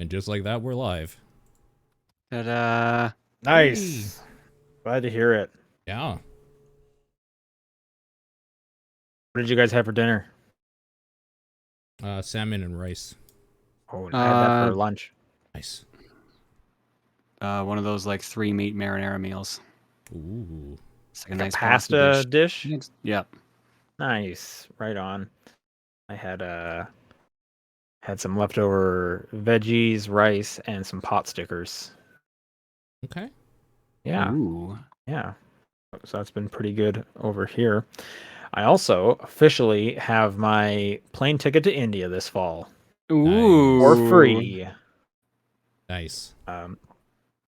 And just like that, we're live. Ta-da! Nice. Hey. Glad to hear it. Yeah. What did you guys have for dinner? Salmon and rice. Oh, I had that for lunch. Nice. One of those like 3 meat marinara meals. Ooh. It's like a Like nice a pasta dish? Yep. Nice. Right on. I had some leftover veggies, rice, and some pot stickers. Okay. Yeah. Ooh. Yeah. So that's been pretty good over here. I also officially have my plane ticket to India this fall. Ooh. For free. Nice.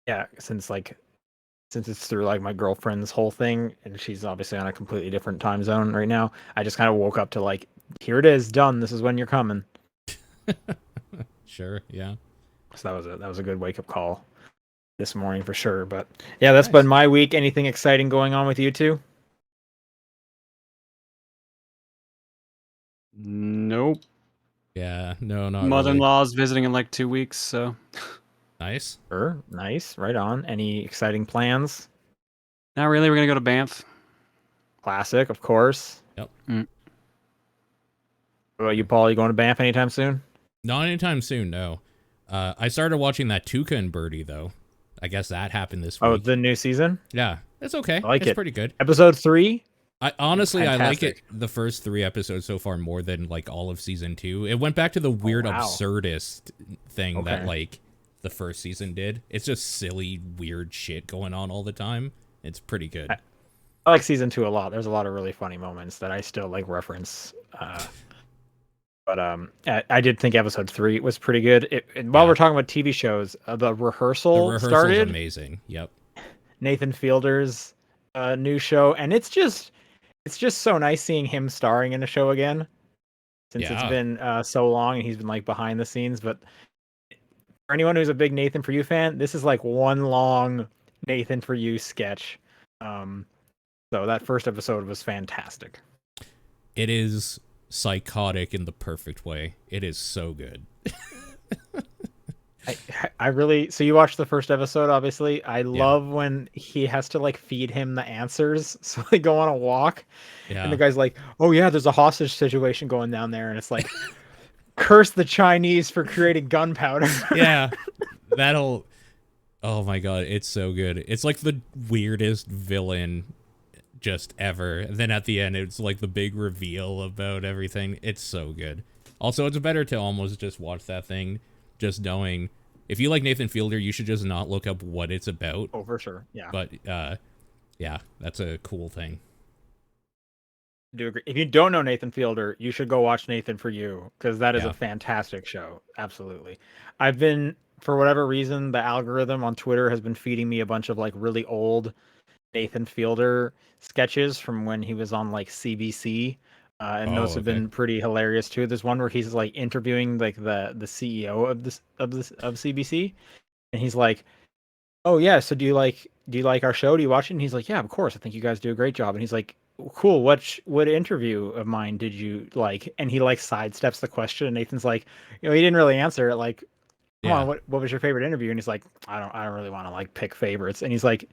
Yeah, since it's through like my girlfriend's whole thing, and she's obviously on a completely different time zone right now. I just kind of woke up to like, here it is, done. This is when you're coming. Sure. Yeah. So that was a good wake up call this morning for sure. But yeah, that's Nice. been my week. Anything exciting going on with you two? Nope. Yeah. No, not really. Mother-in-law's visiting in like 2 weeks, so. Nice. Sure, nice, right on. Any exciting plans? Not really. We're gonna go to Banff. Classic, of course. Yep. What about you, Paul? You going to Banff anytime soon? Not anytime soon. No. I started watching that Toucan Birdie though. I guess that happened this week. Oh, the new season? Yeah. It's okay. I like it's it. pretty good. Episode 3? I honestly I like it Fantastic. the first 3 episodes so far more than like all of season 2. It went back to the weird wow. absurdist thing that Okay. like the first season did. It's just silly weird shit going on all the time. It's pretty good. I like season 2 a lot. There's a lot of really funny moments that I still like reference. But I did think episode 3 was pretty good. While we're talking about TV shows, the rehearsal started. Amazing. Yep. Nathan Fielder's new show, and it's just so nice seeing him starring in a show again, since it's been so long and he's been like behind the scenes. But for anyone who's a big Nathan For You fan, this is like one long Nathan For You sketch. So that first episode was fantastic. It is psychotic in the perfect way. It is so good. I really, so you watched the first episode, obviously. I love when he has to like feed him the answers, so they go on a walk, and the guy's like, "Oh yeah, there's a hostage situation going down there," and it's like, "Curse the Chinese for creating gunpowder." Yeah, that'll. Oh my god, it's so good. It's like the weirdest villain just ever. And then at the end, it's like the big reveal about everything. It's so good. Also, it's better to almost just watch that thing, just knowing. If you like Nathan Fielder, you should just not look up what it's about. Oh, for sure. Yeah. But yeah, that's a cool thing. I do agree. If you don't know Nathan Fielder, you should go watch Nathan For You, because that is a fantastic show. Absolutely. I've been, for whatever reason, the algorithm on Twitter has been feeding me a bunch of like really old Nathan Fielder sketches from when he was on like CBC. And those have been pretty hilarious too. There's one where he's like interviewing like the CEO of CBC, and he's like, "Oh yeah, so do you like our show? Do you watch it?" And he's like, "Yeah, of course. I think you guys do a great job." And he's like, "Cool. What interview of mine did you like?" And he like sidesteps the question, and Nathan's like, "You know, he didn't really answer it. Like, come on, what was your favorite interview?" And he's like, I don't really want to like pick favorites." And he's like,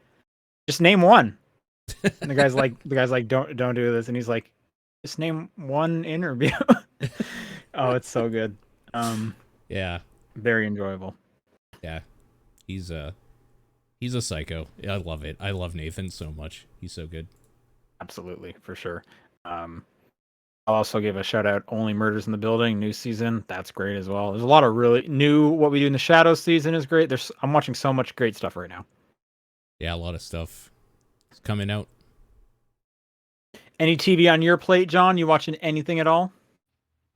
"Just name one." And the guy's like, don't do this. And he's like, "Just name one interview." Oh, it's so good. Yeah. Very enjoyable. Yeah. He's a psycho. I love it. I love Nathan so much. He's so good. Absolutely, for sure. I'll also give a shout out. Only Murders in the Building, new season. That's great as well. There's a lot of really new. What We Do in the Shadows season is great. I'm watching so much great stuff right now. Yeah, a lot of stuff is coming out. Any TV on your plate, John? You watching anything at all?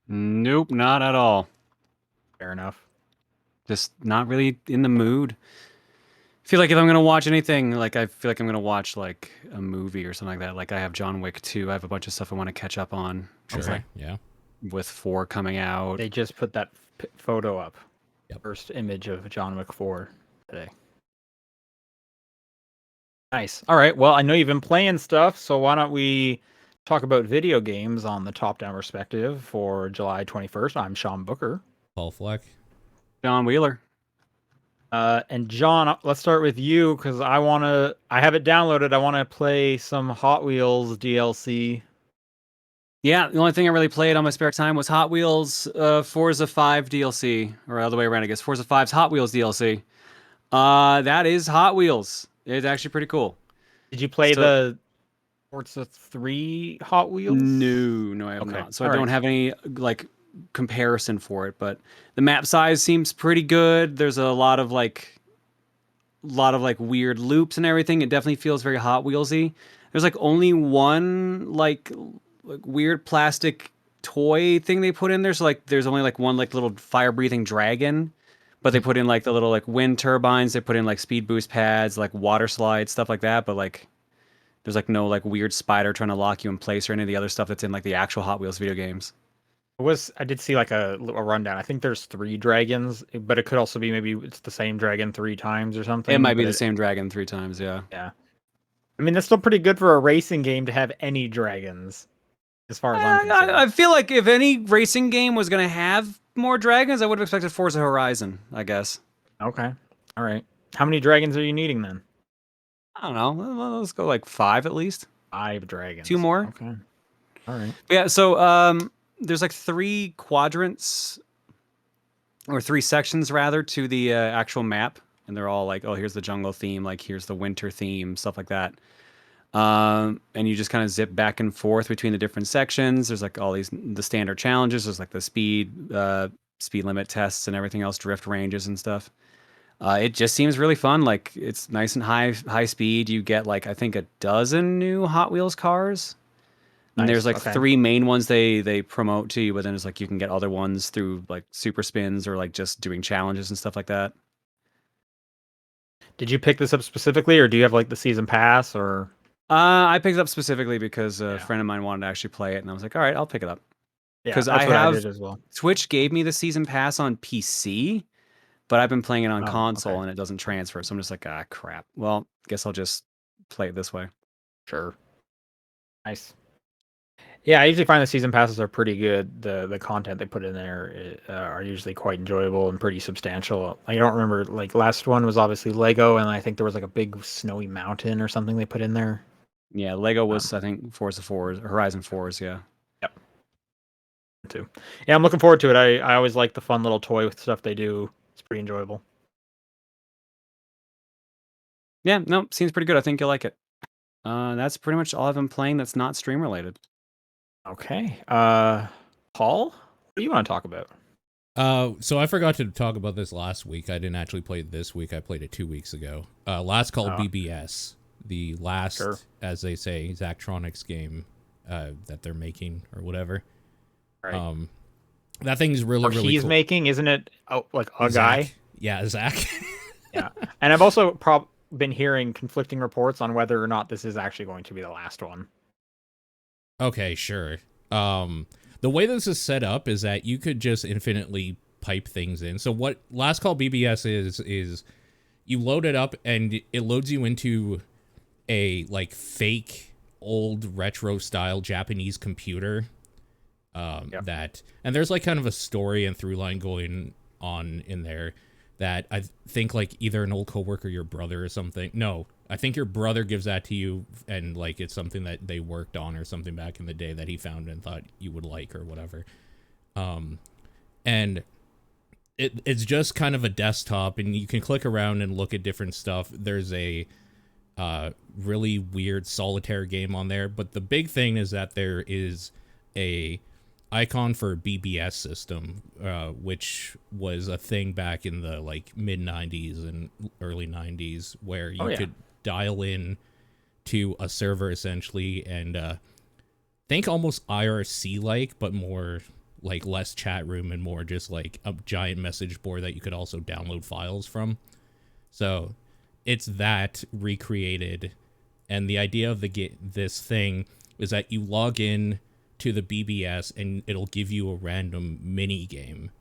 Nope, not at all. Fair enough. Just not really in the mood. I feel like if I'm gonna watch anything, like I feel like I'm gonna watch like a movie or something like that. Like I have John Wick 2. I have a bunch of stuff I want to catch up on. Sure. Yeah. With 4 coming out. They just put that photo up. Yep. First image of John Wick 4 today. Nice. All right. Well, I know you've been playing stuff, so why don't we talk about video games on the top-down perspective for July 21st. I'm Sean Booker. Paul Fleck. John Wheeler. And John, let's start with you because I have it downloaded. I want to play some Hot Wheels DLC. Yeah, the only thing I really played on my spare time was Hot Wheels Forza 5 DLC, or other way around, I guess. Forza 5's Hot Wheels DLC. That is Hot Wheels. It's actually pretty cool. Did you play So, the Forza 3 Hot Wheels? No, I have Okay. not. So All I don't have any like comparison for it, but the map size seems pretty good. There's a lot of like weird loops and everything. It definitely feels very Hot Wheelsy. There's like only one like weird plastic toy thing they put in there. So like there's only like one like little fire breathing dragon, but they put in like the little like wind turbines. They put in like speed boost pads, like water slides, stuff like that. But like there's like no like weird spider trying to lock you in place or any of the other stuff that's in like the actual Hot Wheels video games. I did see like a rundown. I think there's 3 dragons, but it could also be maybe it's the same dragon 3 times or something. It might be but the same dragon 3 times, yeah. Yeah. I mean, that's still pretty good for a racing game to have any dragons, as far as I'm concerned. I feel like if any racing game was gonna have more dragons, I would have expected Forza Horizon, I guess. Okay. All right. How many dragons are you needing then? I don't know. Let's go like 5 at least. 5 dragons. 2 more. Okay. All right. Yeah, so there's like 3 quadrants or 3 sections rather to the actual map, and they're all like, oh, here's the jungle theme, like here's the winter theme, stuff like that. And you just kind of zip back and forth between the different sections. There's like all the standard challenges. There's like the speed limit tests and everything else, drift ranges and stuff. It just seems really fun. Like it's nice and high speed. You get like I think a dozen new Hot Wheels cars. And Nice. there's like Okay. 3 main ones they promote to you, but then it's like you can get other ones through like super spins or like just doing challenges and stuff like that. Did you pick this up specifically, or do you have like the season pass, or? I picked it up specifically because a Yeah. friend of mine wanted to actually play it, and I was like, all right, I'll pick it up. Yeah, Because that's I what I have did as well. Twitch gave me the season pass on PC, but I've been playing it on Oh, console okay. and it doesn't transfer. So I'm just like, ah, crap. Well, guess I'll just play it this way. Sure. Nice. Yeah, I usually find the season passes are pretty good. The content they put in there are usually quite enjoyable and pretty substantial. I don't remember, like last one was obviously Lego, and I think there was like a big snowy mountain or something they put in there. Yeah, Lego was I think Forza 4's, Horizon 4's, yeah. Yep. Too. Yeah, I'm looking forward to it. I always like the fun little toy with stuff they do. It's pretty enjoyable. Yeah, no, seems pretty good. I think you'll like it. That's pretty much all I've been playing that's not stream related. Okay. Paul, what do you want to talk about? So I forgot to talk about this last week. I didn't actually play it this week. I played it 2 weeks ago. Last Call BBS, the last, Sure. as they say, Zachtronics game that they're making or whatever. Right. That thing's really, Or really he's cool. making, isn't it? Oh, like a Zach. guy. Yeah, Zach. Yeah, and I've also been hearing conflicting reports on whether or not this is actually going to be the last one. Okay, sure. The way this is set up is that you could just infinitely pipe things in. So what Last Call BBS is you load it up and it loads you into a like fake old retro style Japanese computer. That and there's like kind of a story and through line going on in there that I think like either an old coworker, your brother or something. No, I think your brother gives that to you and like it's something that they worked on or something back in the day that he found and thought you would like or whatever. And it's just kind of a desktop and you can click around and look at different stuff. There's a really weird solitaire game on there, but the big thing is that there is a icon for BBS system, which was a thing back in the like mid 90s and early 90s where you could dial in to a server essentially and think almost IRC like, but more like less chat room and more just like a giant message board that you could also download files from. So it's that recreated, and the idea of this thing is that you log in to the BBS and it'll give you a random mini game,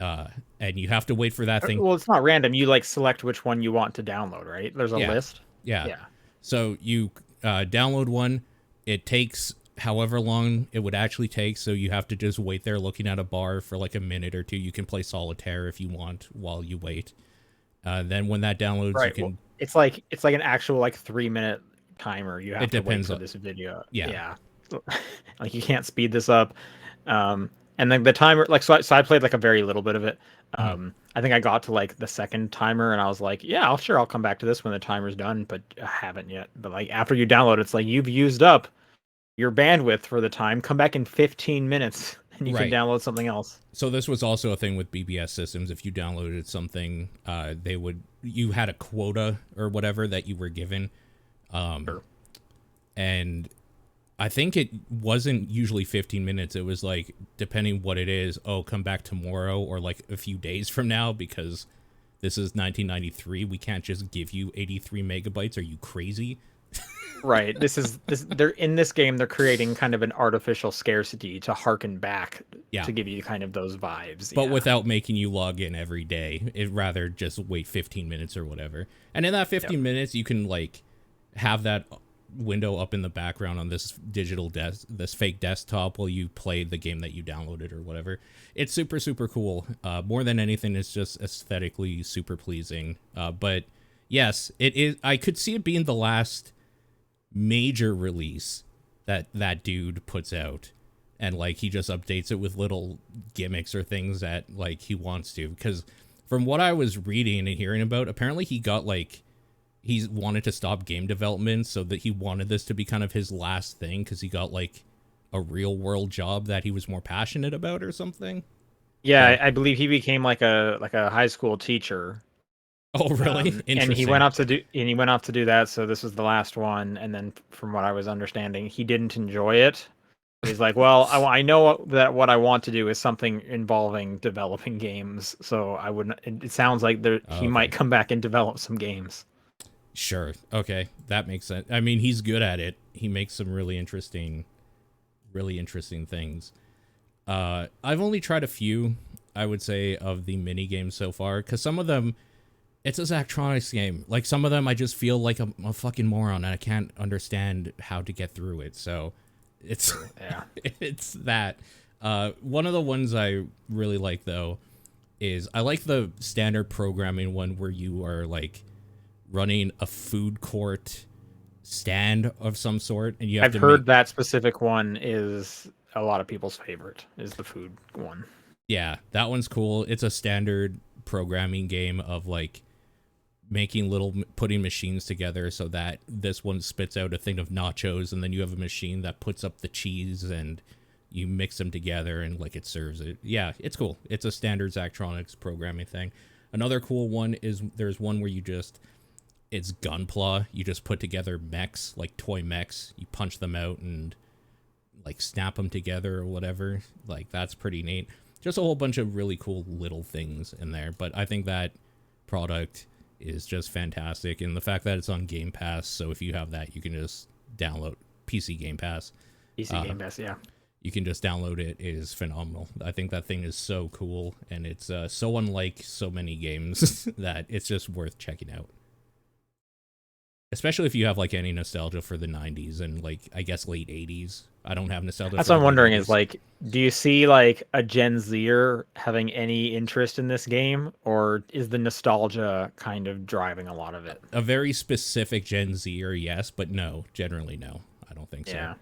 and you have to wait for that thing. Well, it's not random. You like select which one you want to download, right? There's a list. Yeah. So you download one. It takes however long it would actually take, so you have to just wait there looking at a bar for like a minute or two. You can play solitaire if you want while you wait. Then when that downloads, you Right. can. Well, it's like an actual like 3-minute timer you have It to wait depends for on. this video. Yeah. Like you can't speed this up. And then the timer, like, so I played like a very little bit of it. Mhm. I think I got to like the second timer and I was like, yeah, I'll come back to this when the timer's done, but I haven't yet. But like after you download, it's like you've used up your bandwidth for the time. Come back in 15 minutes and you can Right. download something else. So this was also a thing with BBS systems. If you downloaded something, you had a quota or whatever that you were given. Sure. And I think it wasn't usually 15 minutes. It was like, depending what it is, come back tomorrow or like a few days from now because this is 1993. We can't just give you 83 megabytes. Are you crazy? Right. They're in this game, they're creating kind of an artificial scarcity to harken back to give you kind of those vibes. But without making you log in every day. It'd rather just wait 15 minutes or whatever. And in that 15 minutes, you can like have that window up in the background on this this fake desktop while you play the game that you downloaded or whatever. It's super, super cool. More than anything, it's just aesthetically super pleasing. But yes, it is. I could see it being the last major release that dude puts out, and like he just updates it with little gimmicks or things that like he wants to. Because from what I was reading and hearing about, apparently he got like he's wanted to stop game development, so that he wanted this to be kind of his last thing because he got like a real world job that he was more passionate about or something. Yeah, I believe he became like a high school teacher. Oh, really? Interesting. And he went off to do that. So this was the last one. And then, from what I was understanding, he didn't enjoy it. He's like, well, I know that what I want to do is something involving developing games. So I wouldn't. It sounds like he might come back and develop some games. Sure. Okay, that makes sense. I mean, he's good at it. He makes some really interesting things. I've only tried a few, I would say, of the mini games so far, because some of them. It's a Zachtronics game. Like, some of them I just feel like I'm a fucking moron and I can't understand how to get through it. So it's it's that. One of the ones I really like, though, is I like the standard programming one where you are like running a food court stand of some sort, and you have I've heard that specific one is a lot of people's favorite, is the food one. Yeah, that one's cool. It's a standard programming game of like putting machines together so that this one spits out a thing of nachos, and then you have a machine that puts up the cheese and you mix them together and like it serves it. Yeah, it's cool. It's a standard Zachtronics programming thing. Another cool one is there's one where it's Gunpla. You just put together mechs, like toy mechs. You punch them out and like snap them together or whatever. Like, that's pretty neat. Just a whole bunch of really cool little things in there. But I think that product is just fantastic. And the fact that it's on Game Pass, so if you have that, you can just download PC Game Pass. Game Pass, yeah. You can just download it, is phenomenal. I think that thing is so cool, and it's so unlike so many games that it's just worth checking out. Especially if you have like any nostalgia for the 90s and like, I guess, late 80s. I don't have nostalgia. That's what I'm wondering is like, do you see like a Gen Zer having any interest in this game, or is the nostalgia kind of driving a lot of it? A very specific Gen Zer, yes, but no, generally no. I don't think so. Yeah.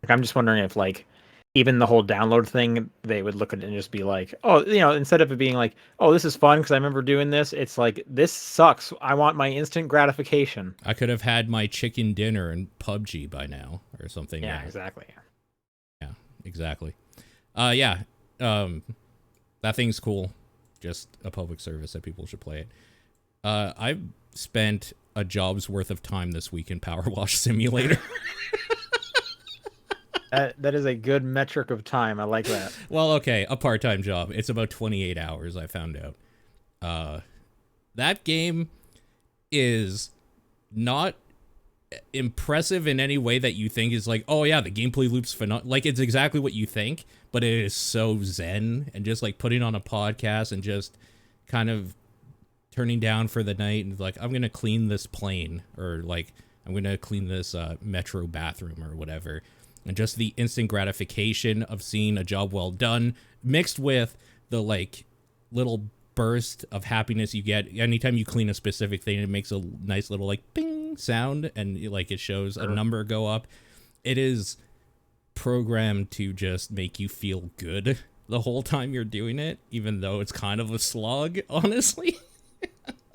Like, I'm just wondering if like even the whole download thing, they would look at it and just be like, oh, instead of it being like, oh, this is fun because I remember doing this, it's like, this sucks. I want my instant gratification. I could have had my chicken dinner in PUBG by now or something. Yeah, exactly. Yeah, exactly. That thing's cool. Just a public service that people should play it. I've spent a job's worth of time this week in PowerWash Simulator. That is a good metric of time. I like that. Well, okay, a part-time job. It's about 28 hours, I found out. That game is not impressive in any way that you think is like, oh yeah, the gameplay loop's phenomenal. Like, it's exactly what you think, but it is so zen, and just like putting on a podcast and just kind of turning down for the night and like, I'm going to clean this plane, or like, I'm going to clean this metro bathroom or whatever. And just the instant gratification of seeing a job well done, mixed with the like little burst of happiness you get anytime you clean a specific thing. It makes a nice little like ping sound, and like it shows a number go up. It is programmed to just make you feel good the whole time you're doing it, even though it's kind of a slog, honestly.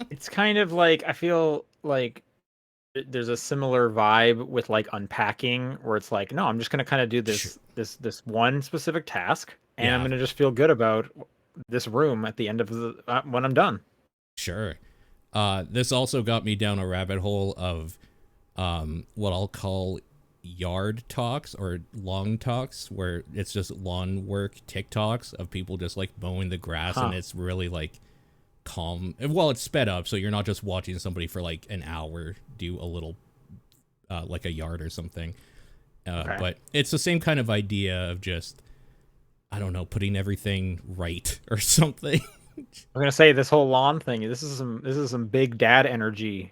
It's kind of like, I feel like there's a similar vibe with like unpacking, where it's like, no, I'm just gonna kind of do this one specific task, and I'm gonna just feel good about this room at the end of the when I'm done. Sure. This also got me down a rabbit hole of what I'll call yard talks or lawn talks, where it's just lawn work TikToks of people just like mowing the grass, and it's really like calm. Well, it's sped up, so you're not just watching somebody for like an hour do a little like a yard or something. But it's the same kind of idea of just, I don't know, putting everything right or something. I'm gonna say this whole lawn thing. This is some big dad energy.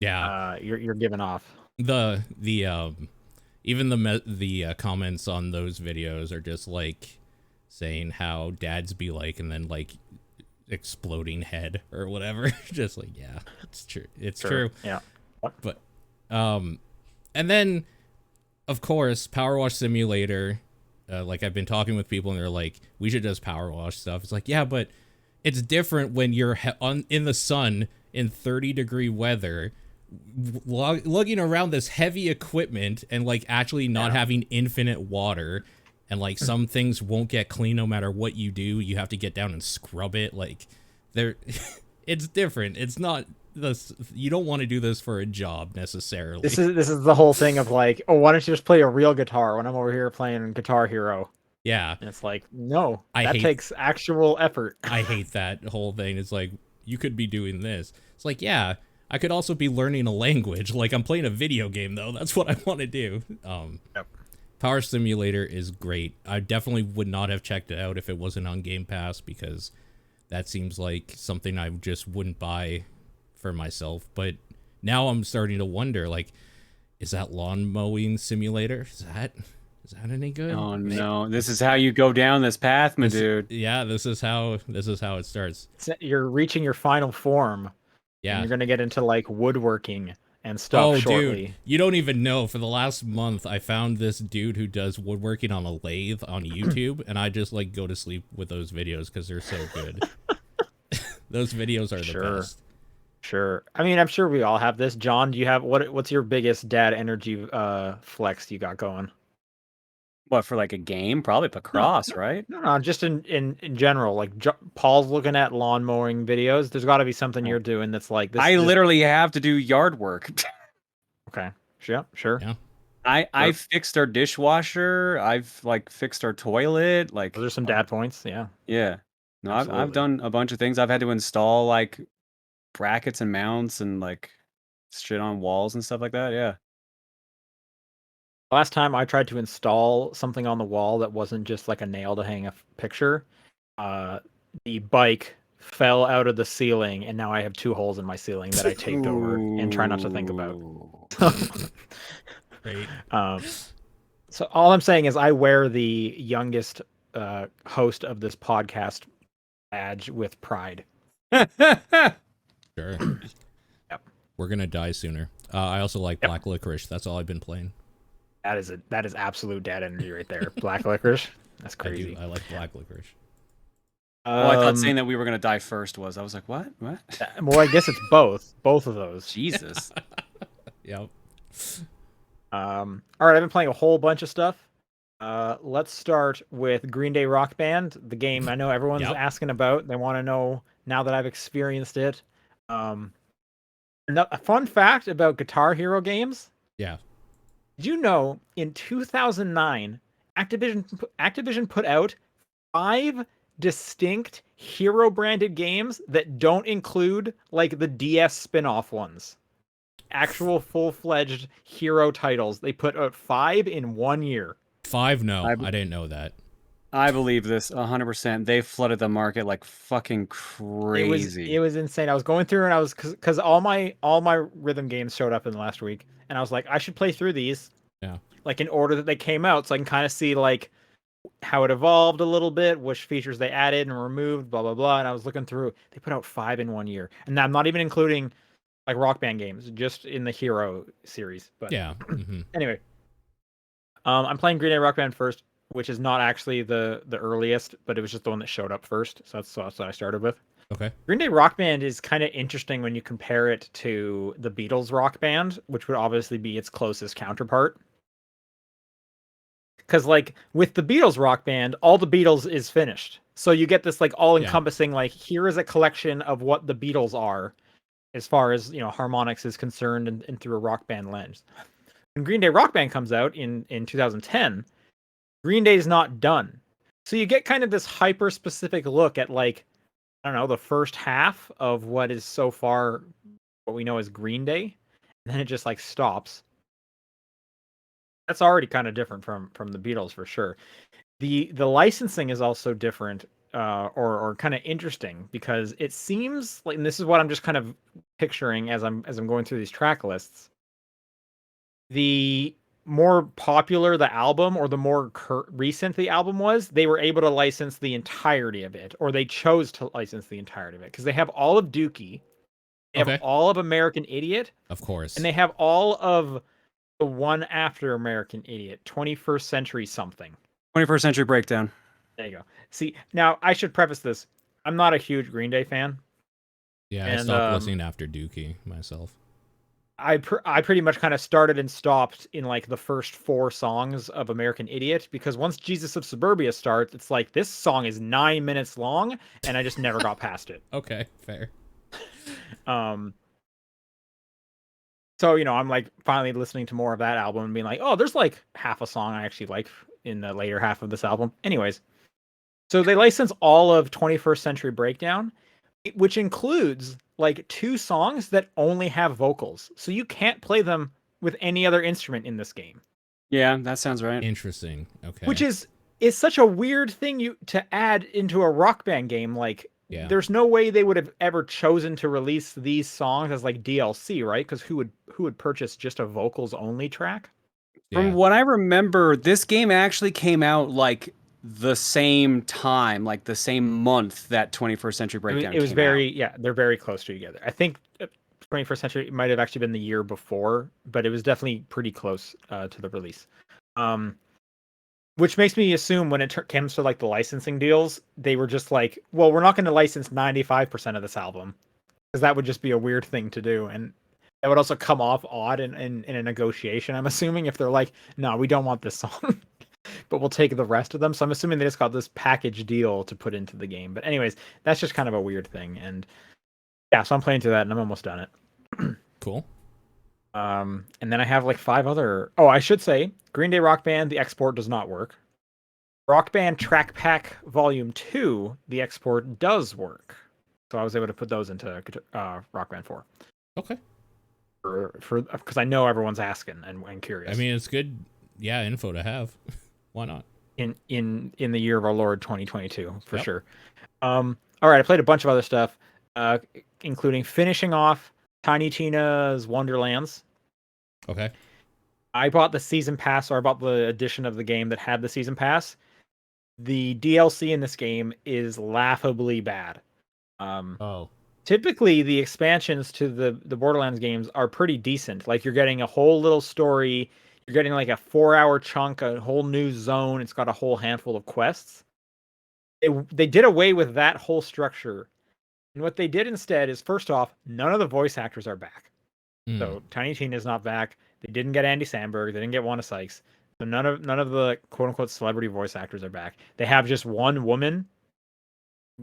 Yeah, you're giving off. The even the comments on those videos are just like saying how dads be like, and then like exploding head or whatever. Just like, yeah, it's true. It's true. Yeah. But and then of course PowerWash Simulator. Like I've been talking with people and they're like, we should just power wash stuff. It's like, yeah, but it's different when you're in the sun in 30-degree weather, lugging around this heavy equipment and like actually not having infinite water, and like some things won't get clean no matter what you do. You have to get down and scrub it. Like it's different. It's not this. You don't want to do this for a job necessarily. This is the whole thing of like, oh, why don't you just play a real guitar when I'm over here playing Guitar Hero? Yeah. And it's like, no, that takes actual effort. I hate that whole thing. It's like, you could be doing this. It's like, yeah, I could also be learning a language. Like, I'm playing a video game, though. That's what I want to do. Yep. Power Simulator is great. I definitely would not have checked it out if it wasn't on Game Pass, because that seems like something I just wouldn't buy for myself. But now I'm starting to wonder, like, is that lawn mowing simulator? Is that any good? Oh no, this is how you go down this path, my dude. Yeah, this is how it starts. You're reaching your final form. Yeah. And you're gonna get into like woodworking and stuff shortly. Dude, you don't even know. For the last month, I found this dude who does woodworking on a lathe on YouTube, and I just like go to sleep with those videos because they're so good. Those videos are the best. Sure. I mean, I'm sure we all have this. John, do you have what's your biggest dad energy flex you got going? What, for like a game? Probably Pacross, right? No, just in general. Like Paul's looking at lawn mowing videos. There's got to be something you're doing that's like this. I literally have to do yard work. Okay. Yeah, sure. Yeah. I fixed our dishwasher. I've like fixed our toilet. Like, those are some dad points. Yeah. Yeah. No, I've done a bunch of things. I've had to install like brackets and mounts and like shit on walls and stuff like that. Yeah. Last time I tried to install something on the wall that wasn't just like a nail to hang a picture, the bike fell out of the ceiling, and now I have 2 holes in my ceiling that I taped over and try not to think about. Great. So all I'm saying is I wear the youngest host of this podcast badge with pride. Sure. Yep. We're gonna die sooner. I also like Black Licorice. That's all I've been playing. That is absolute dad energy right there. Black Licorice. That's crazy. I like Black Licorice. Well, I thought saying that we were gonna die first was. I was like, what? What? Well, I guess it's both of those. Jesus. Yep. All right, I've been playing a whole bunch of stuff. Let's start with Green Day Rock Band, the game I know everyone's asking about. They want to know now that I've experienced it. A fun fact about Guitar Hero games. Yeah. Did you know in 2009, Activision put out 5 distinct Hero branded games that don't include like the DS spin-off ones? Actual full-fledged Hero titles. They put out 5 in 1 year. 5? No, I didn't know that. I believe this 100%. They flooded the market like fucking crazy. It was insane. I was going through and I was because all my rhythm games showed up in the last week, and I was like, I should play through these. Yeah. Like in order that they came out, so I can kind of see like how it evolved a little bit, which features they added and removed, blah blah blah. And I was looking through, they put out 5 in 1 year, and I'm not even including like Rock Band games, just in the Hero series. But Yeah. anyway, I'm playing Green Day Rock Band first, which is not actually the earliest, but it was just the one that showed up first. So that's what I started with. Okay. Green Day Rock Band is kind of interesting when you compare it to the Beatles Rock Band, which would obviously be its closest counterpart. Because like with the Beatles Rock Band, all the Beatles is finished. So you get this like all-encompassing, like, here is a collection of what the Beatles are, as far as, you know, harmonics is concerned, and through a rock band lens. When Green Day Rock Band comes out in 2010, Green Day is not done. So you get kind of this hyper specific look at, like, I don't know, the first half of what is so far what we know as Green Day, and then it just like stops. That's already kind of different from the Beatles for sure. The licensing is also different, or kind of interesting, because it seems like, and this is what I'm just kind of picturing as I'm going through these track lists. The more popular the album, or the more recent the album was, they were able to license the entirety of it, or they chose to license the entirety of it, because they have all of Dookie, they have all of American Idiot, Of course. and they have all of the one after American Idiot, 21st Century something. 21st Century Breakdown. There you go. See, now I should preface this. I'm not a huge Green Day fan. Yeah, I stopped listening after Dookie myself. I pretty much kind of started and stopped in like the first 4 songs of American Idiot, because once Jesus of Suburbia starts, it's like, this song is 9 minutes long, and I just never got past it. Okay, fair. So, you know, I'm like finally listening to more of that album and being like, oh, there's like half a song I actually like in the later half of this album. Anyways, so they license all of 21st Century Breakdown, which includes like 2 songs that only have vocals. So you can't play them with any other instrument in this game. Yeah, that sounds right. Interesting. Okay. Which is such a weird thing to add into a Rock Band game. Like, there's no way they would have ever chosen to release these songs as like DLC, right? Because who would purchase just a vocals only track? From what I remember, this game actually came out like the same time, like the same month that 21st Century Breakdown it was came very out. Yeah, they're very close to together. I think 21st Century might have actually been the year before, but it was definitely pretty close to the release. Which makes me assume when it comes to like the licensing deals, they were just like, well, we're not going to license 95% of this album, because that would just be a weird thing to do, and that would also come off odd in a negotiation, I'm assuming, if they're like, no, we don't want this song, but we'll take the rest of them. So I'm assuming they just got this package deal to put into the game. But anyways, that's just kind of a weird thing. And yeah, so I'm playing through that, and I'm almost done it. Cool. And then I have like 5 other. Oh, I should say, Green Day Rock Band, the export does not work. Rock Band Track Pack Volume 2, the export does work. So I was able to put those into Rock Band 4. Okay. Because I know everyone's asking and curious. I mean, it's good, info to have. Why not? In the year of our Lord 2022, for sure. All right, I played a bunch of other stuff, including finishing off Tiny Tina's Wonderlands. Okay. I bought the season pass, or I bought the edition of the game that had the season pass. The DLC in this game is laughably bad. Typically, the expansions to the Borderlands games are pretty decent. Like, you're getting a whole little story. You're getting like a 4-hour chunk, a whole new zone. It's got a whole handful of quests. They did away with that whole structure. And what they did instead is, first off, none of the voice actors are back. So Tiny Tina is not back. They didn't get Andy Samberg. They didn't get Wanda Sykes. So none of the quote unquote celebrity voice actors are back. They have just one woman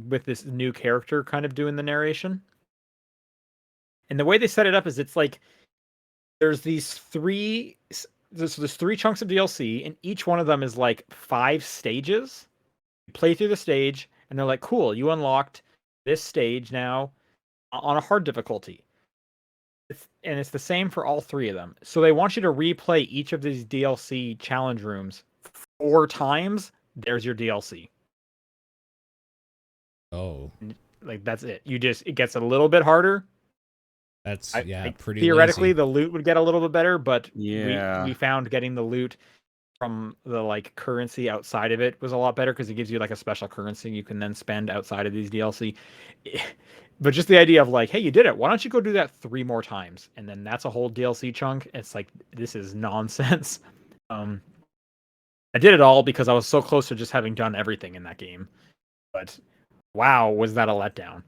with this new character kind of doing the narration. And the way they set it up is, it's like there's 3 chunks of DLC, and each one of them is like 5 stages. You play through the stage, and they're like, cool, you unlocked this stage now on a hard difficulty. And it's the same for all 3 of them. So they want you to replay each of these DLC challenge rooms 4 times. There's your DLC. Oh. Like, that's it. It gets a little bit harder. That's pretty theoretically lazy. The loot would get a little bit better, but yeah, we found getting the loot from the like currency outside of it was a lot better because it gives you like a special currency you can then spend outside of these DLC. But just the idea of like, hey, you did it. Why don't you go do that 3 more times? And then that's a whole DLC chunk. It's like, this is nonsense. I did it all because I was so close to just having done everything in that game. But wow, was that a letdown?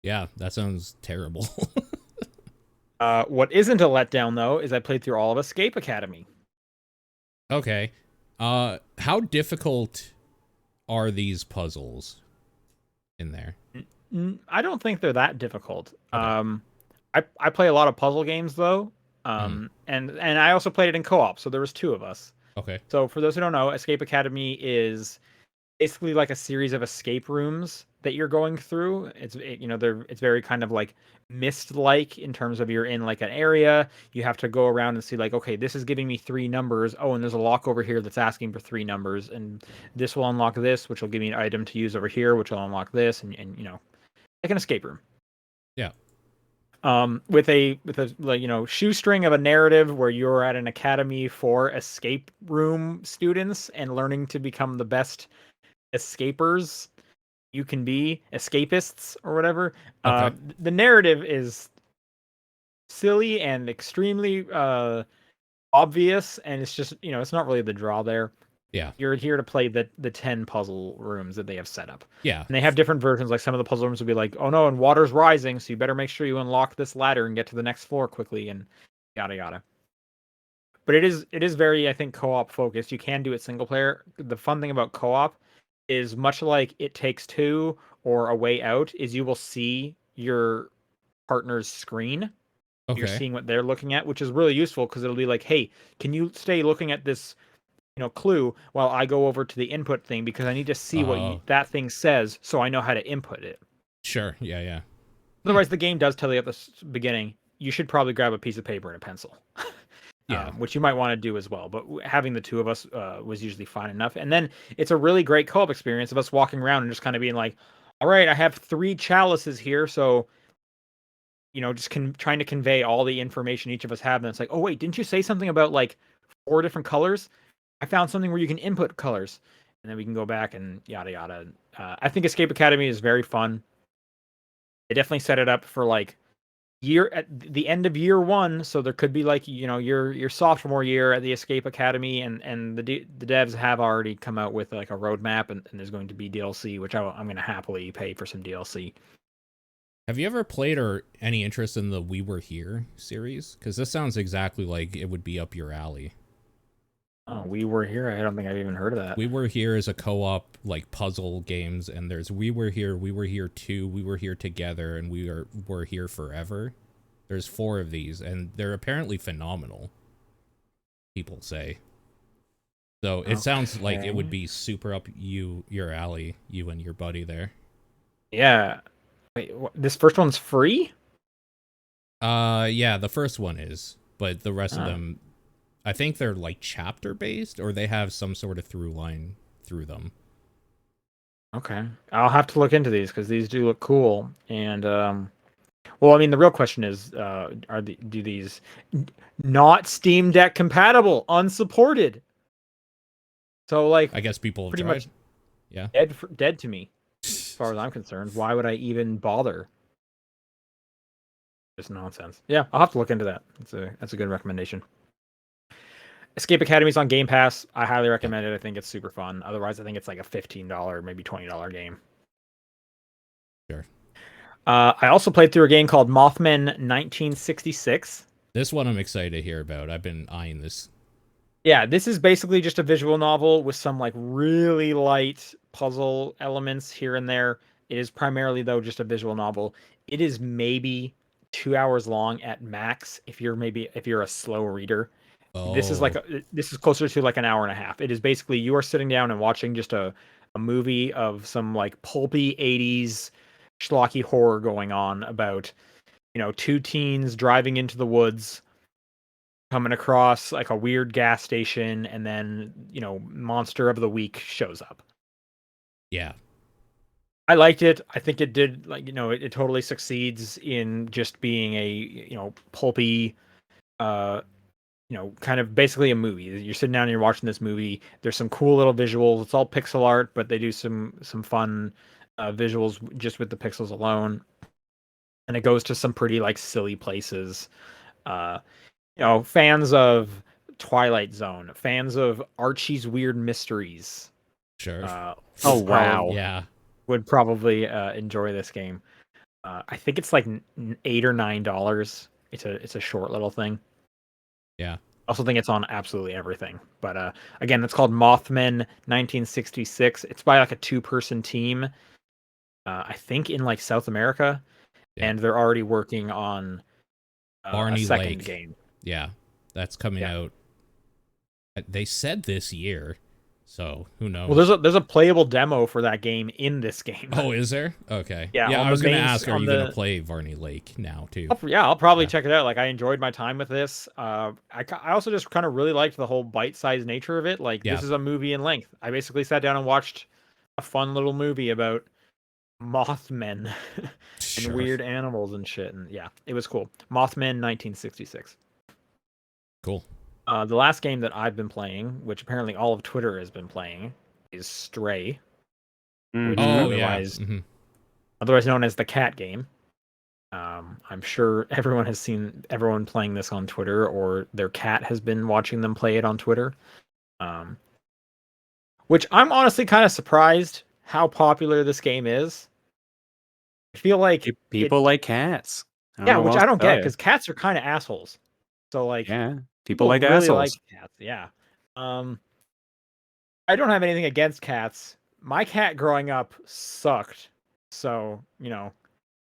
Yeah, that sounds terrible. What isn't a letdown though is I played through all of Escape Academy. Okay. How difficult are these puzzles in there? I don't think they're that difficult. Okay. I play a lot of puzzle games though. Mhm. And I also played it in co-op, so there was 2 of us. Okay. So for those who don't know, Escape Academy is basically like a series of escape rooms that you're going through. It's very kind of like Myst-like in terms of you're in like an area. You have to go around and see like, okay, this is giving me 3 numbers. Oh, and there's a lock over here that's asking for 3 numbers, and this will unlock this, which will give me an item to use over here, which will unlock this, and like an escape room. Yeah. With a like shoestring of a narrative where you're at an academy for escape room students and learning to become the best escapers you can be, escapists or whatever. Okay. The narrative is silly and extremely obvious, and it's just it's not really the draw there. Yeah. You're here to play the 10 puzzle rooms that they have set up. Yeah. And they have different versions. Like some of the puzzle rooms will be like, oh no, and water's rising, so you better make sure you unlock this ladder and get to the next floor quickly, and yada yada. But it is very, I think, co-op focused. You can do it single player. The fun thing about co-op is much like It Takes Two or A Way Out, is you will see your partner's screen. You're Okay. seeing what they're looking at, which is really useful because it'll be like, hey, can you stay looking at this clue while I go over to the input thing because I need to see what Oh, that thing says so I know how to input it. sure. Yeah, yeah. Otherwise, the game does tell you at the beginning, you should probably grab a piece of paper and a pencil, Yeah. which you might want to do as well. But having the 2 of us was usually fine enough. And then it's a really great co-op experience of us walking around and just kind of being like, all right, I have 3 chalices here, so just trying to convey all the information each of us have. And it's like, oh wait, didn't you say something about like 4 different colors? I found something where you can input colors, and then we can go back and yada yada. I think Escape Academy is very fun. They definitely set it up for like at the end of year 1, so there could be like your sophomore year at the Escape Academy, and the devs have already come out with like a roadmap, and there's going to be DLC, which I'm going to happily pay for some DLC. Have you ever played or any interest in the We Were Here series? Because this sounds exactly like it would be up your alley. Oh, We Were Here? I don't think I've even heard of that. We Were Here is a co-op like puzzle games, and there's We Were Here, We Were Here 2, We Were Here Together, and We're Here Forever. There's 4 of these, and they're apparently phenomenal, people say. So it sounds like it would be super up your alley, you and your buddy there. Yeah. Wait, this first one's free? Yeah, the first one is, but the rest of Oh. them, I think they're like chapter based, or they have some sort of through line through them. Okay. I'll have to look into these because these do look cool. And well, I mean, the real question is, do these not Steam Deck compatible, unsupported? So like, I guess people have pretty tried. much Yeah. dead to me, as far as I'm concerned. Why would I even bother? Just nonsense. Yeah, I'll have to look into that. That's a good recommendation. Escape Academy's on Game Pass. I highly recommend it. I think it's super fun. Otherwise, I think it's like a $15, maybe $20 game. Sure. I also played through a game called Mothmen 1966. This one I'm excited to hear about. I've been eyeing this. Yeah, this is basically just a visual novel with some like really light puzzle elements here and there. It is primarily though just a visual novel. It is maybe 2 hours long at max if you're a slow reader. This is Oh, this is closer to like an hour and a half. It is basically you are sitting down and watching just a movie of some like pulpy 80s schlocky horror going on about 2 teens driving into the woods, coming across like a weird gas station, and then monster of the week shows up. yeah. I liked it. I think it did it totally succeeds in just being a pulpy kind of basically a movie. You're sitting down and you're watching this movie. There's some cool little visuals. It's all pixel art, but they do some fun visuals just with the pixels alone. And it goes to some pretty like silly places. Uh, fans of Twilight Zone, fans of Archie's Weird Mysteries. Sure. Oh wow. Yeah. Would probably enjoy this game. I think it's like $8 or $9. It's a short little thing. Yeah. I also think it's on absolutely everything. But again, it's called Mothmen 1966. It's by like a 2-person team. I think in like South America, and they're already working on Barney a second Lake game. Yeah, that's coming out. They said this year, so who knows? Well, there's a playable demo for that game in this game. Oh, is there? Okay. Yeah, I was gonna ask, are you gonna play Barney Lake now too? I'll probably check it out. Like, I enjoyed my time with this. I also just kind of really liked the whole bite-sized nature of it. Like, this is a movie in length. I basically sat down and watched a fun little movie about Mothmen and weird animals and shit. And yeah, it was cool. Mothmen 1966. Cool. The last game that I've been playing, which apparently all of Twitter has been playing, is Stray. Otherwise known as the cat game. I'm sure everyone has seen everyone playing this on Twitter, or their cat has been watching them play it on Twitter. Which I'm honestly kind of surprised how popular this game is. I feel like people like cats. Yeah, which I don't get, because cats are kind of assholes. So like, people like really assholes. like cats. Yeah. I don't have anything against cats. My cat growing up sucked. So,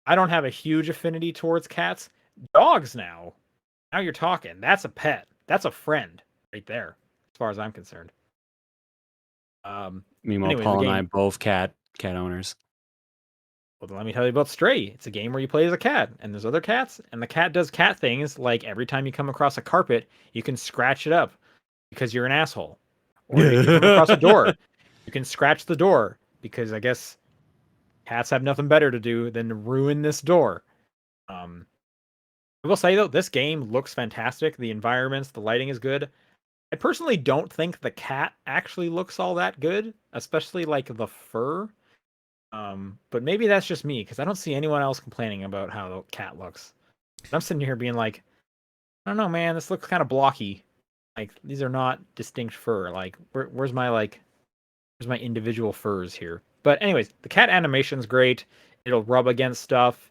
I don't have a huge affinity towards cats. Dogs now you're talking. That's a pet. That's a friend right there, as far as I'm concerned. Meanwhile, Paul and I both cat owners. Well, then let me tell you about Stray. It's a game where you play as a cat, and there's other cats, and the cat does cat things, like every time you come across a carpet, you can scratch it up because you're an asshole. Or if you come across a door, you can scratch the door, because I guess cats have nothing better to do than ruin this door. I will say, though, this game looks fantastic. The environments, the lighting is good. I personally don't think the cat actually looks all that good, especially like the fur. But maybe that's just me, because I don't see anyone else complaining about how the cat looks. I'm sitting here being like, I don't know, man, this looks kind of blocky. Like, these are not distinct fur. Like, where's my individual furs here? But anyways, the cat animation's great. It'll rub against stuff.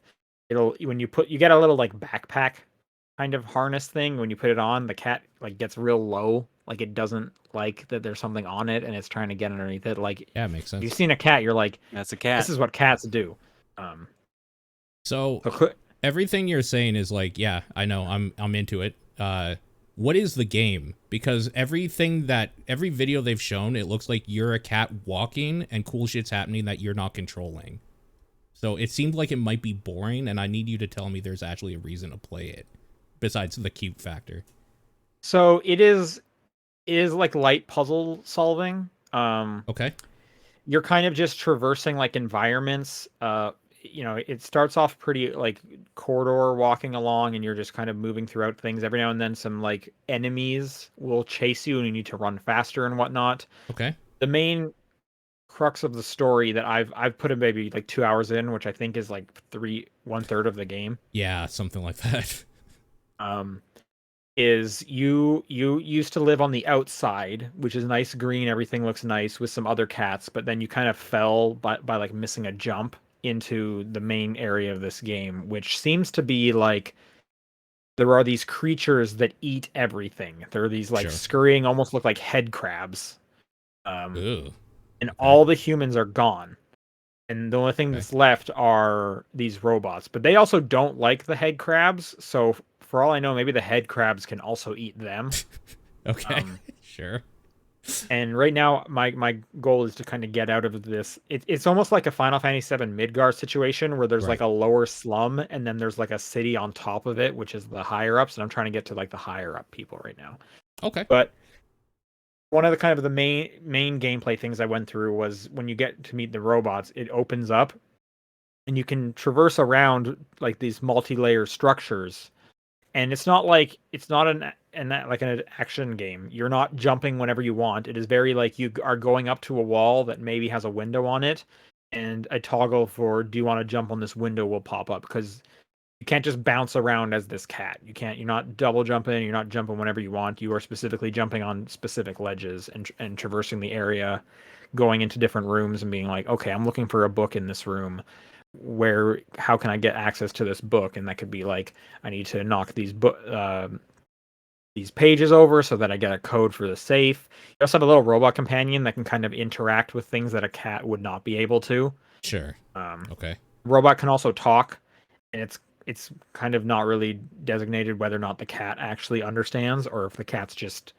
When you get a little like backpack kind of harness thing. When you put it on, the cat like gets real low. Like, it doesn't like that there's something on it and it's trying to get underneath it. Like, yeah, it makes sense. If you've seen a cat, you're like, that's a cat. This is what cats do. So everything you're saying is like, yeah, I know, I'm into it. What is the game? Because every video they've shown, it looks like you're a cat walking and cool shit's happening that you're not controlling. So it seemed like it might be boring, and I need you to tell me there's actually a reason to play it besides the cute factor. So it is like light puzzle solving. Okay. You're kind of just traversing like environments. It starts off pretty like corridor walking along, and you're just kind of moving throughout things. Every now and then some like enemies will chase you and you need to run faster and whatnot. Okay. The main crux of the story that I've put in maybe like 2 hours in, which I think is like 1/3 of the game. Yeah, something like that. Is you used to live on the outside, which is nice green, everything looks nice, with some other cats, but then you kind of fell by like missing a jump into the main area of this game, which seems to be like there are these creatures that eat everything. There are these like scurrying, almost look like head crabs. And all the humans are gone. And the only thing that's left are these robots. But they also don't like the head crabs, so for all I know, maybe the head crabs can also eat them. Okay, sure. And right now, my goal is to kind of get out of this. It's almost like a Final Fantasy VII Midgar situation, where there's like a lower slum, and then there's like a city on top of it, which is the higher ups. And I'm trying to get to like the higher up people right now. Okay. But one of the kind of the main gameplay things I went through was when you get to meet the robots, it opens up, and you can traverse around like these multi-layer structures. And it's not like it's not like an action game. You're not jumping whenever you want. It is very like you are going up to a wall that maybe has a window on it, and a toggle for do you want to jump on this window will pop up, because you can't just bounce around as this cat. You're not double jumping. You're not jumping whenever you want. You are specifically jumping on specific ledges and traversing the area, going into different rooms and being like, okay, I'm looking for a book in this room. How can I get access to this book? And that could be like, I need to knock these pages over so that I get a code for the safe. You also have a little robot companion that can kind of interact with things that a cat would not be able to. Sure. Okay. Robot can also talk, and it's kind of not really designated whether or not the cat actually understands or if the cat's just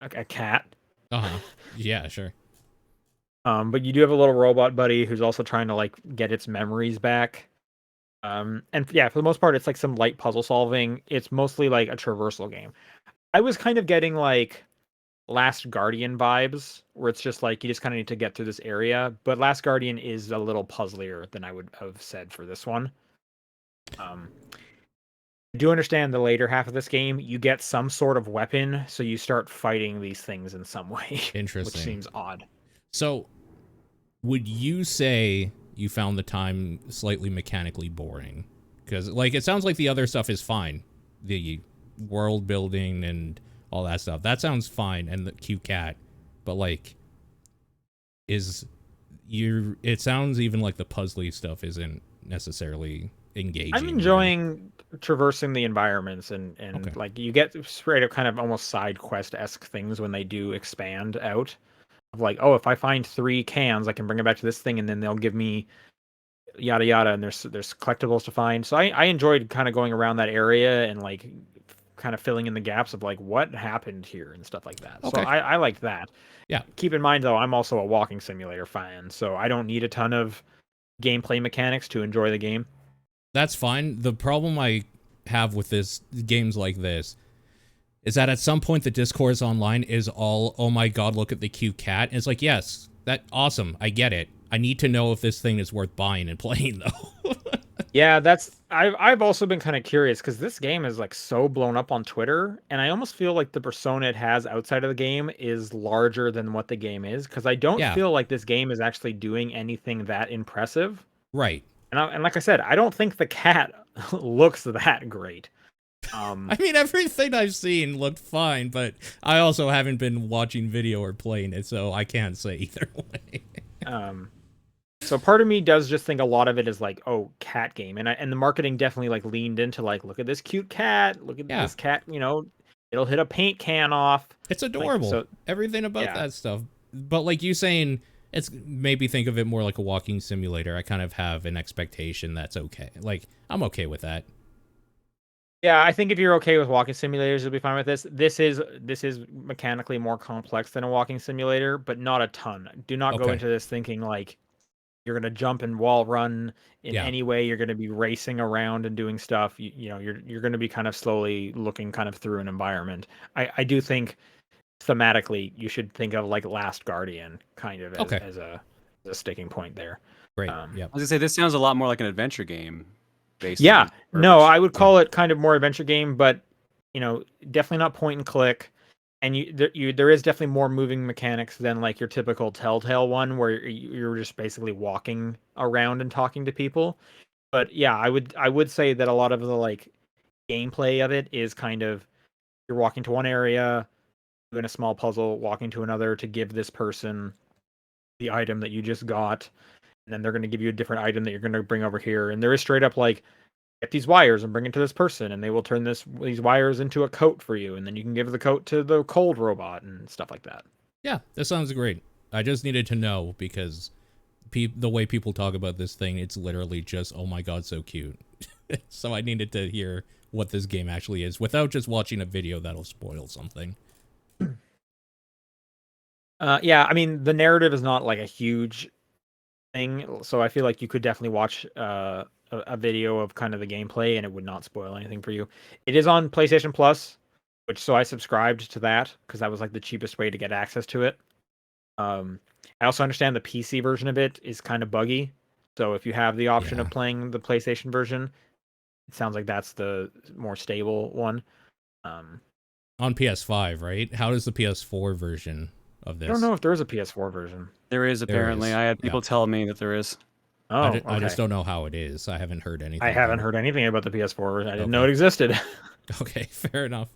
a cat. Uh-huh. Yeah, sure. But you do have a little robot buddy who's also trying to like get its memories back. And yeah, for the most part, it's like some light puzzle solving. It's mostly like a traversal game. I was kind of getting like Last Guardian vibes, where it's just like you just kind of need to get through this area. But Last Guardian is a little puzzlier than I would have said for this one. I do understand the later half of this game, you get some sort of weapon, so you start fighting these things in some way. Interesting. Which seems odd. So, would you say you found the time slightly mechanically boring? Because, like, it sounds like the other stuff is fine. The world building and all that stuff. That sounds fine, and the cute cat. But, like, it sounds even like the puzzly stuff isn't necessarily engaging. I'm enjoying traversing the environments and Okay. like you get straight up kind of almost side quest-esque things when they do expand out. Of like, oh, if I find 3 cans, I can bring it back to this thing, and then they'll give me yada yada, and there's collectibles to find. So I enjoyed kind of going around that area and like kind of filling in the gaps of like what happened here and stuff like that. Okay. So I liked that. Yeah. Keep in mind though, I'm also a walking simulator fan, so I don't need a ton of gameplay mechanics to enjoy the game. That's fine. The problem I have with games like this is that at some point the discourse online is all, oh my god, look at the cute cat. And it's like, yes, that awesome. I get it. I need to know if this thing is worth buying and playing though. Yeah, I've also been kind of curious because this game is like so blown up on Twitter, and I almost feel like the persona it has outside of the game is larger than what the game is, because I don't feel like this game is actually doing anything that impressive. Right. And like I said, I don't think the cat looks that great. I mean, everything I've seen looked fine, but I also haven't been watching video or playing it, so I can't say either way. So part of me does just think a lot of it is like, oh, cat game, and the marketing definitely like leaned into like, look at this cute cat, look at this cat, you know, it'll hit a paint can off. It's adorable. Like, so, everything about that stuff. But like you saying, it's maybe think of it more like a walking simulator. I kind of have an expectation that's okay. Like, I'm okay with that. Yeah, I think if you're okay with walking simulators, you'll be fine with this. This is mechanically more complex than a walking simulator, but not a ton. Do not go into this thinking like you're gonna jump and wall run in any way. You're gonna be racing around and doing stuff. You know, you're gonna be kind of slowly looking kind of through an environment. I do think thematically you should think of like Last Guardian kind of as a sticking point there. Great. I was gonna say this sounds a lot more like an adventure game. Yeah, no, I would call it kind of more adventure game, but you know, definitely not point and click. And there is definitely more moving mechanics than like your typical Telltale one, where you're just basically walking around and talking to people. But yeah, I would say that a lot of the like gameplay of it is kind of you're walking to one area, doing a small puzzle, walking to another to give this person the item that you just got, and then they're going to give you a different item that you're going to bring over here. And there is straight up like, get these wires and bring it to this person, and they will turn these wires into a coat for you, and then you can give the coat to the cold robot and stuff like that. Yeah, that sounds great. I just needed to know because the way people talk about this thing, it's literally just, oh my god, so cute. So I needed to hear what this game actually is without just watching a video that'll spoil something. Yeah, I mean, the narrative is not like a huge thing, so I feel like you could definitely watch a video of kind of the gameplay and it would not spoil anything for you. It is on PlayStation Plus, so I subscribed to that because that was like the cheapest way to get access to it. I also understand the PC version of it is kind of buggy, so if you have the option of playing the PlayStation version, It sounds like that's the more stable one. On PS5, right? How does the PS4 version of this? I don't know if there is a PS4 version. There is apparently. is, I had people tell me that there is. Oh, I just don't know how it is. I haven't heard anything. I haven't about heard anything about the PS4 version. I didn't Okay. know it existed. it. Okay, fair enough.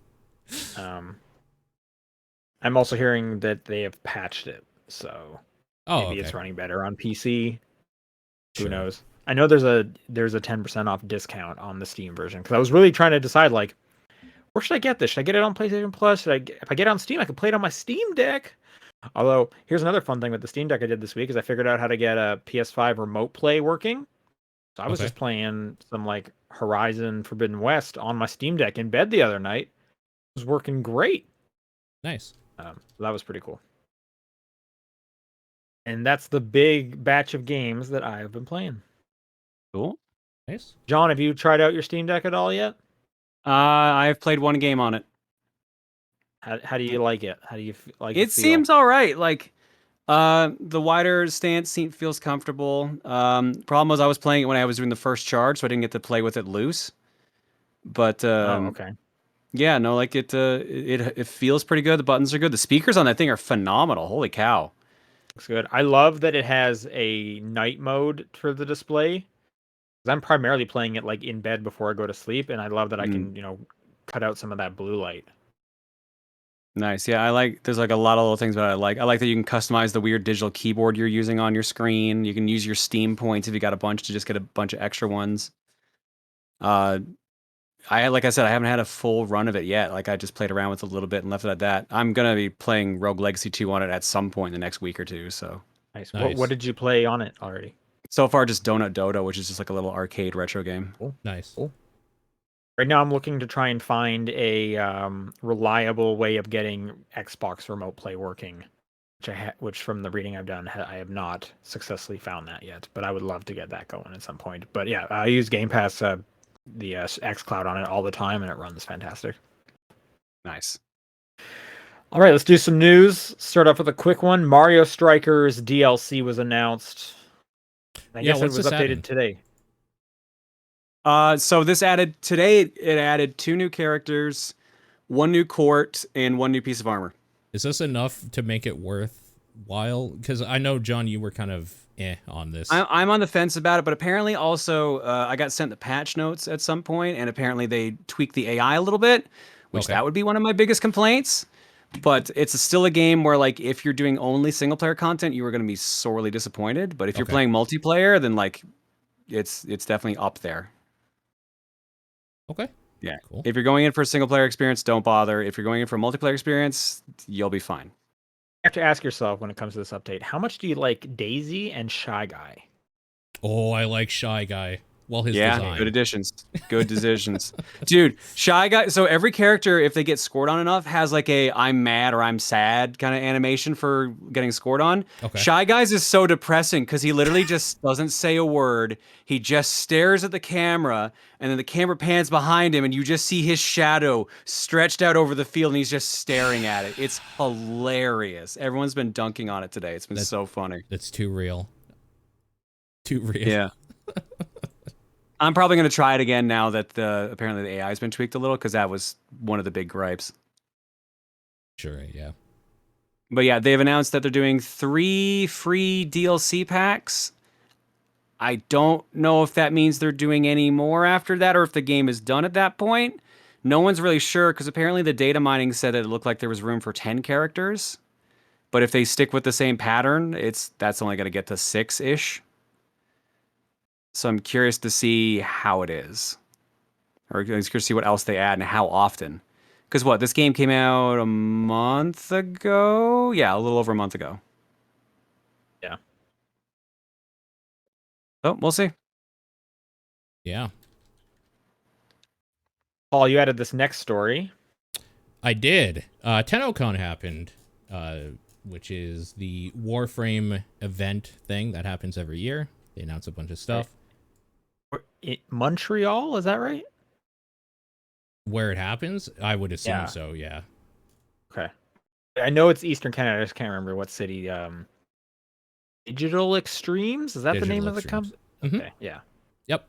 I'm also hearing that they have patched it, so maybe it's running better on PC. Who knows? I know there's a 10% off discount on the Steam version because I was really trying to decide like, where should I get this? Should I get it on PlayStation Plus? If I get it on Steam, I can play it on my Steam Deck. Although here's another fun thing with the Steam Deck I did this week is I figured out how to get a PS5 remote play working. So I was just playing some like Horizon Forbidden West on my Steam Deck in bed the other night. It was working great. Nice. So that was pretty cool. And that's the big batch of games that I have been playing. Cool. Nice. John, have you tried out your Steam Deck at all yet? I've played one game on it. How do you like it? How do you like it? Seems all right. Like, the wider stance feels comfortable. Problem was I was playing it when I was doing the first charge, so I didn't get to play with it loose. But okay. Yeah, no, like it feels pretty good. The buttons are good. The speakers on that thing are phenomenal. Holy cow. Looks good. I love that it has a night mode for the display. Because I'm primarily playing it like in bed before I go to sleep, and I love that I can, cut out some of that blue light. Nice. Yeah, there's like a lot of little things that I like. I like that you can customize the weird digital keyboard you're using on your screen. You can use your Steam points if you got a bunch to just get a bunch of extra ones. Like I said, I haven't had a full run of it yet. Like I just played around with it a little bit and left it at that. I'm gonna be playing Rogue Legacy 2 on it at some point in the next week or two. So nice. What did you play on it already? So far, just Donut Dodo, which is just like a little arcade retro game. Cool. Nice. Cool. Right now, I'm looking to try and find a reliable way of getting Xbox Remote Play working, which from the reading I've done, I have not successfully found that yet. But I would love to get that going at some point. But yeah, I use Game Pass, the xCloud on it all the time, and it runs fantastic. Nice. All right, let's do some news. Start off with a quick one. Mario Strikers DLC was announced. I guess it was updated today. So this added today. It added 2 new characters, 1 new court, and 1 new piece of armor. Is this enough to make it worthwhile? Because I know, John, you were kind of on this. I'm on the fence about it, but apparently also I got sent the patch notes at some point, and apparently they tweaked the AI a little bit, which that would be one of my biggest complaints. But it's still a game where, like, if you're doing only single player content, you are going to be sorely disappointed. But if you're playing multiplayer, then like, it's definitely up there. Okay. Yeah. Cool. If you're going in for a single player experience, don't bother. If you're going in for a multiplayer experience, you'll be fine. You have to ask yourself when it comes to this update, how much do you like Daisy and Shy Guy? Oh, I like Shy Guy. Well, his design. Good additions. Good decisions. Dude, Shy Guy, so every character, if they get scored on enough, has like a I'm mad or I'm sad kind of animation for getting scored on. Okay. Shy Guy's is so depressing because he literally just doesn't say a word. He just stares at the camera, and then the camera pans behind him, and you just see his shadow stretched out over the field, and he's just staring at it. It's hilarious. Everyone's been dunking on it today. It's been so funny. It's too real. Too real. Yeah. I'm probably going to try it again now that apparently the AI has been tweaked a little, because that was one of the big gripes. Sure, yeah. But yeah, they've announced that they're doing 3 free DLC packs. I don't know if that means they're doing any more after that, or if the game is done at that point. No one's really sure, because apparently the data mining said that it looked like there was room for 10 characters. But if they stick with the same pattern, that's only going to get to 6-ish. So I'm curious to see how it is. Or I'm curious to see what else they add and how often. Because this game came out a month ago? Yeah, a little over a month ago. Yeah. So we'll see. Yeah. Paul, you added this next story. I did. Tennocon happened, which is the Warframe event thing that happens every year. They announce a bunch of stuff. Montreal, is that right? Where it happens? I would assume so, yeah. Okay. I know it's Eastern Canada. I just can't remember what city. Digital Extremes? Is that the name of the company? Mm-hmm. Okay, yeah. Yep.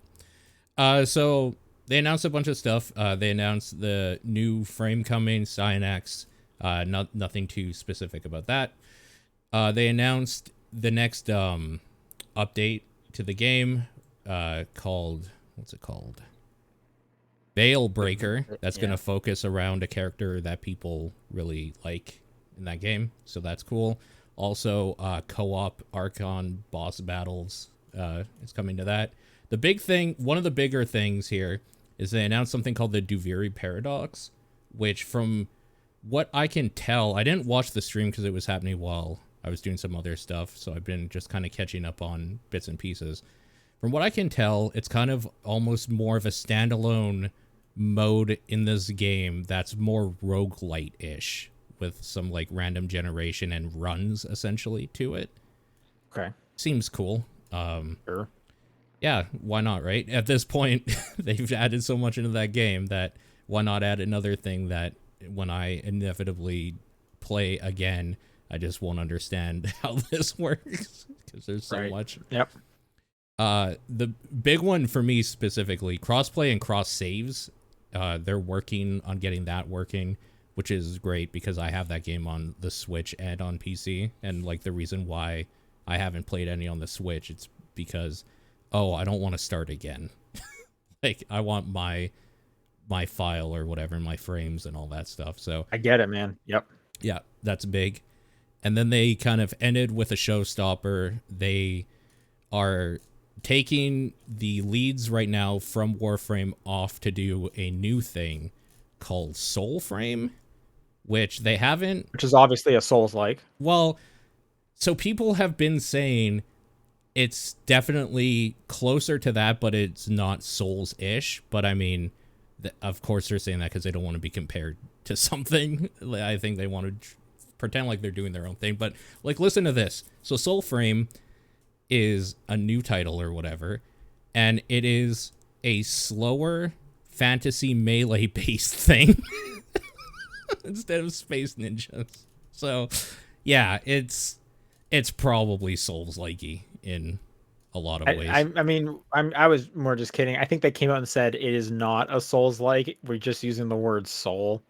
So they announced a bunch of stuff. They announced the new frame coming, Cyanx. Nothing too specific about that. They announced the next update to the game called, what's it called? Veil Breaker. That's going to focus around a character that people really like in that game. So that's cool. Also, co-op Archon boss battles is coming to that. The big thing, one of the bigger things here, is they announced something called the Duviri Paradox, which from what I can tell, I didn't watch the stream because it was happening while I was doing some other stuff, so I've been just kind of catching up on bits and pieces. From what I can tell, it's kind of almost more of a standalone mode in this game that's more roguelite-ish, with some like random generation and runs essentially to it. Okay. Seems cool. Sure. Yeah, why not, right? At this point, they've added so much into that game that why not add another thing that when I inevitably play again, I just won't understand how this works because there's so much. Yep. The big one for me specifically, crossplay and cross saves. They're working on getting that working, which is great because I have that game on the Switch and on PC. And like the reason why I haven't played any on the Switch, it's because, I don't want to start again. Like I want my file or whatever, my frames and all that stuff. So I get it, man. Yep. Yeah, that's big. And then they kind of ended with a showstopper. They are taking the leads right now from Warframe off to do a new thing called Soulframe, which they haven't... Which is obviously a Souls-like. Well, so people have been saying it's definitely closer to that, but it's not Souls-ish. But I mean, of course they're saying that because they don't want to be compared to something. I think they want to pretend like they're doing their own thing. But like, listen to this. So Soulframe is a new title or whatever, and it is a slower fantasy melee based thing instead of space ninjas. So yeah, it's probably Souls-likey in a lot of ways. I mean, I was more just kidding. I think they came out and said it is not a Souls-like. We're just using the word soul.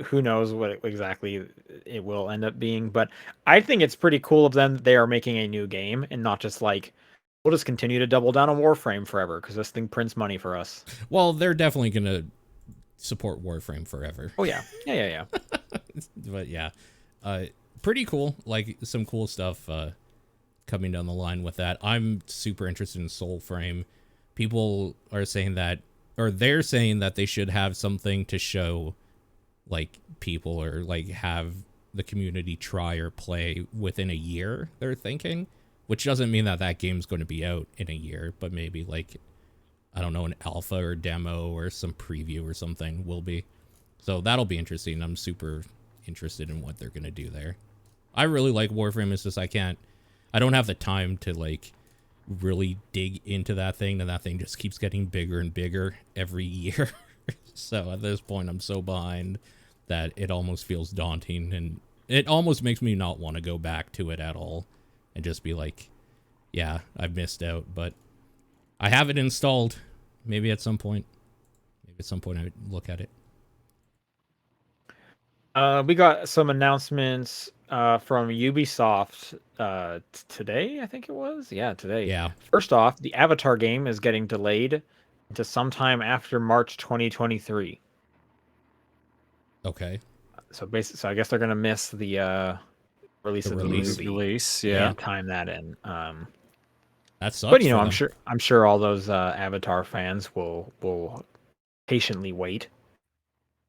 Who knows what exactly it will end up being, but I think it's pretty cool of them that they are making a new game and not just like, we'll just continue to double down on Warframe forever because this thing prints money for us. Well, they're definitely going to support Warframe forever. Oh, yeah. Yeah. But yeah, pretty cool. Like some cool stuff coming down the line with that. I'm super interested in Soulframe. People are saying that, or they're saying that they should have something to show like people or like have the community try or play within a year, they're thinking, which doesn't mean that game's going to be out in a year, but maybe like, I don't know, an alpha or demo or some preview or something will be. So that'll be interesting. I'm super interested in what they're going to do there. I really like Warframe. It's just I don't have the time to like really dig into that thing, and that thing just keeps getting bigger and bigger every year. So at this point, I'm so behind that it almost feels daunting, and it almost makes me not want to go back to it at all and just be like, yeah, I've missed out, but I have it installed. Maybe at some point I would look at it. We got some announcements from Ubisoft today, I think it was. Yeah, today. Yeah. First off, the Avatar game is getting delayed to sometime after March 2023. Okay. So basically, I guess they're gonna miss the release of the movie. Release, yeah. Can't time that in. That sucks. But I'm sure all those Avatar fans will patiently wait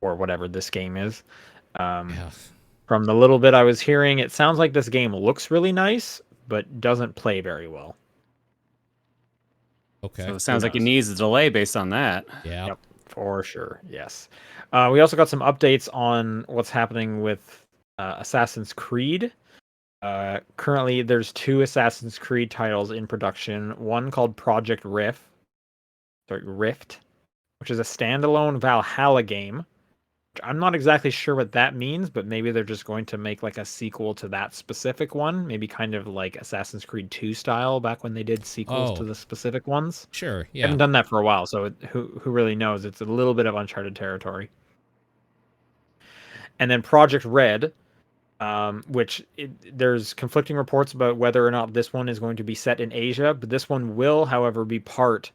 for whatever this game is. Yeah. From the little bit I was hearing, it sounds like this game looks really nice, but doesn't play very well. Okay. So it sounds like it needs a delay based on that. Yeah. Yep, for sure. Yes. We also got some updates on what's happening with Assassin's Creed. Currently, there's 2 Assassin's Creed titles in production. One called Project Rift, which is a standalone Valhalla game, I'm not exactly sure what that means, but maybe they're just going to make like a sequel to that specific one, maybe kind of like Assassin's Creed 2 style back when they did sequels to the specific ones. Sure, yeah. I haven't done that for a while, so who really knows? It's a little bit of uncharted territory. And then Project Red, which there's conflicting reports about whether or not this one is going to be set in Asia, but this one will, however, be part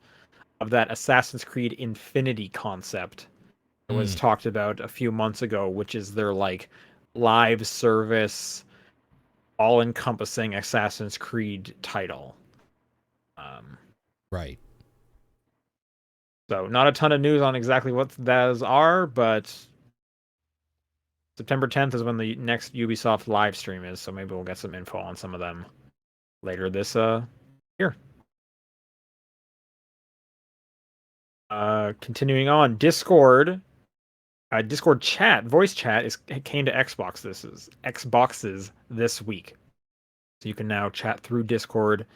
of that Assassin's Creed Infinity concept that was talked about a few months ago, which is their like live service, all-encompassing Assassin's Creed title. Right. So not a ton of news on exactly what those are, but September 10th is when the next Ubisoft live stream is, so maybe we'll get some info on some of them later this year. Continuing on, Discord chat, voice chat came to Xboxes this week. So you can now chat through Discord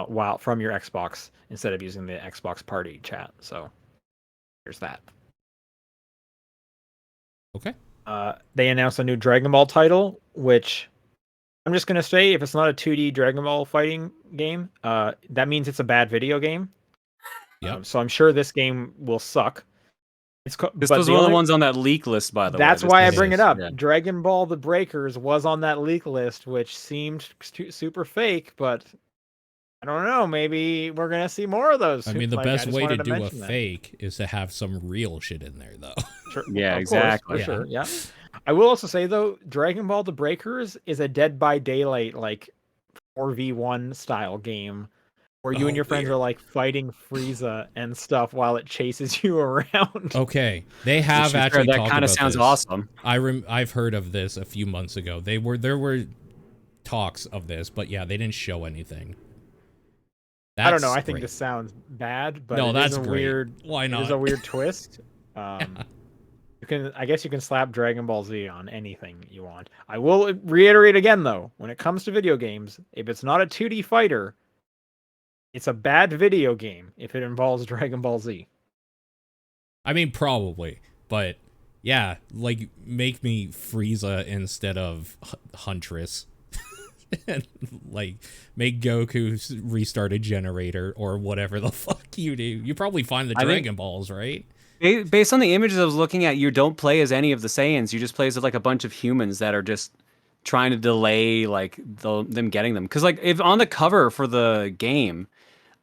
while from your Xbox instead of using the Xbox Party chat. So there's that. Okay. They announced a new Dragon Ball title, which I'm just gonna say, if it's not a 2D Dragon Ball fighting game, that means it's a bad video game. Yep. So I'm sure this game will suck. This was one of the ones on that leak list, by the way. That's why I bring it up. Yeah. Dragon Ball The Breakers was on that leak list, which seemed super fake, but I don't know. Maybe we're going to see more of those. I mean, the best way to do a fake is to have some real shit in there, though. Sure. Yeah, exactly. For sure, yeah. I will also say, though, Dragon Ball The Breakers is a Dead by Daylight, like, 4v1 style game where you and your friends are like fighting Frieza and stuff while it chases you around. Okay, they have actually that talked kind of about sounds this. awesome. I've heard of this a few months ago. There were talks of this, but yeah, they didn't show anything. I don't know. I think this sounds bad, but no, that's great. Weird. Why not? It is a weird twist. I guess you can slap Dragon Ball Z on anything you want. I will reiterate again, though, when it comes to video games, if it's not a 2D fighter, it's a bad video game if it involves Dragon Ball Z. I mean, probably, but yeah, like make me Frieza instead of Huntress. And like make Goku restart a generator or whatever the fuck you do. You probably find the Dragon Balls, right? Based on the images I was looking at, you don't play as any of the Saiyans. You just play as like a bunch of humans that are just trying to delay like them getting them. Because like if on the cover for the game,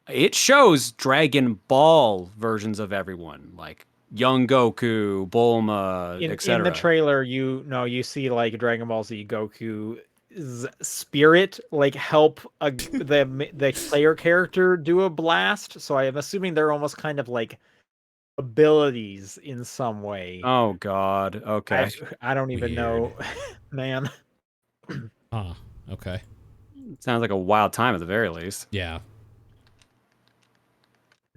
it shows Dragon Ball versions of everyone, like young Goku, Bulma, etc. In the trailer, you see like Dragon Ball Z Goku's spirit like help the player character do a blast. So I am assuming they're almost kind of like abilities in some way. Oh God. Okay. I don't even know, man. Okay. Sounds like a wild time at the very least. Yeah.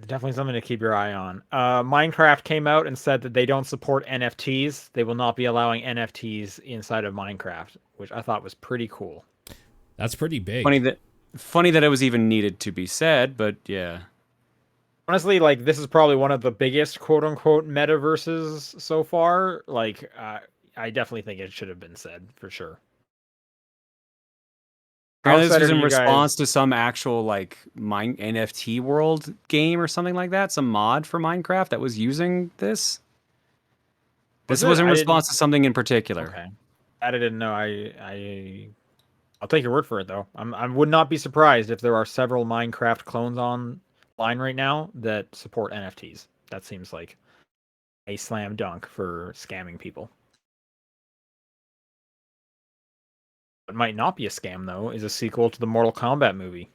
Definitely something to keep your eye on. Minecraft came out and said that they don't support NFTs. They will not be allowing NFTs inside of Minecraft, which I thought was pretty cool. That's pretty big. Funny that it was even needed to be said, but yeah. Honestly, like this is probably one of the biggest quote unquote metaverses so far. Like, I definitely think it should have been said for sure. This was in response to some actual like NFT world game or something like that. Some mod for Minecraft that was using this. This was in response to something in particular. Okay, I didn't know. I'll take your word for it though. I would not be surprised if there are several Minecraft clones online right now that support NFTs. That seems like a slam dunk for scamming people. What might not be a scam, though, is a sequel to the Mortal Kombat movie.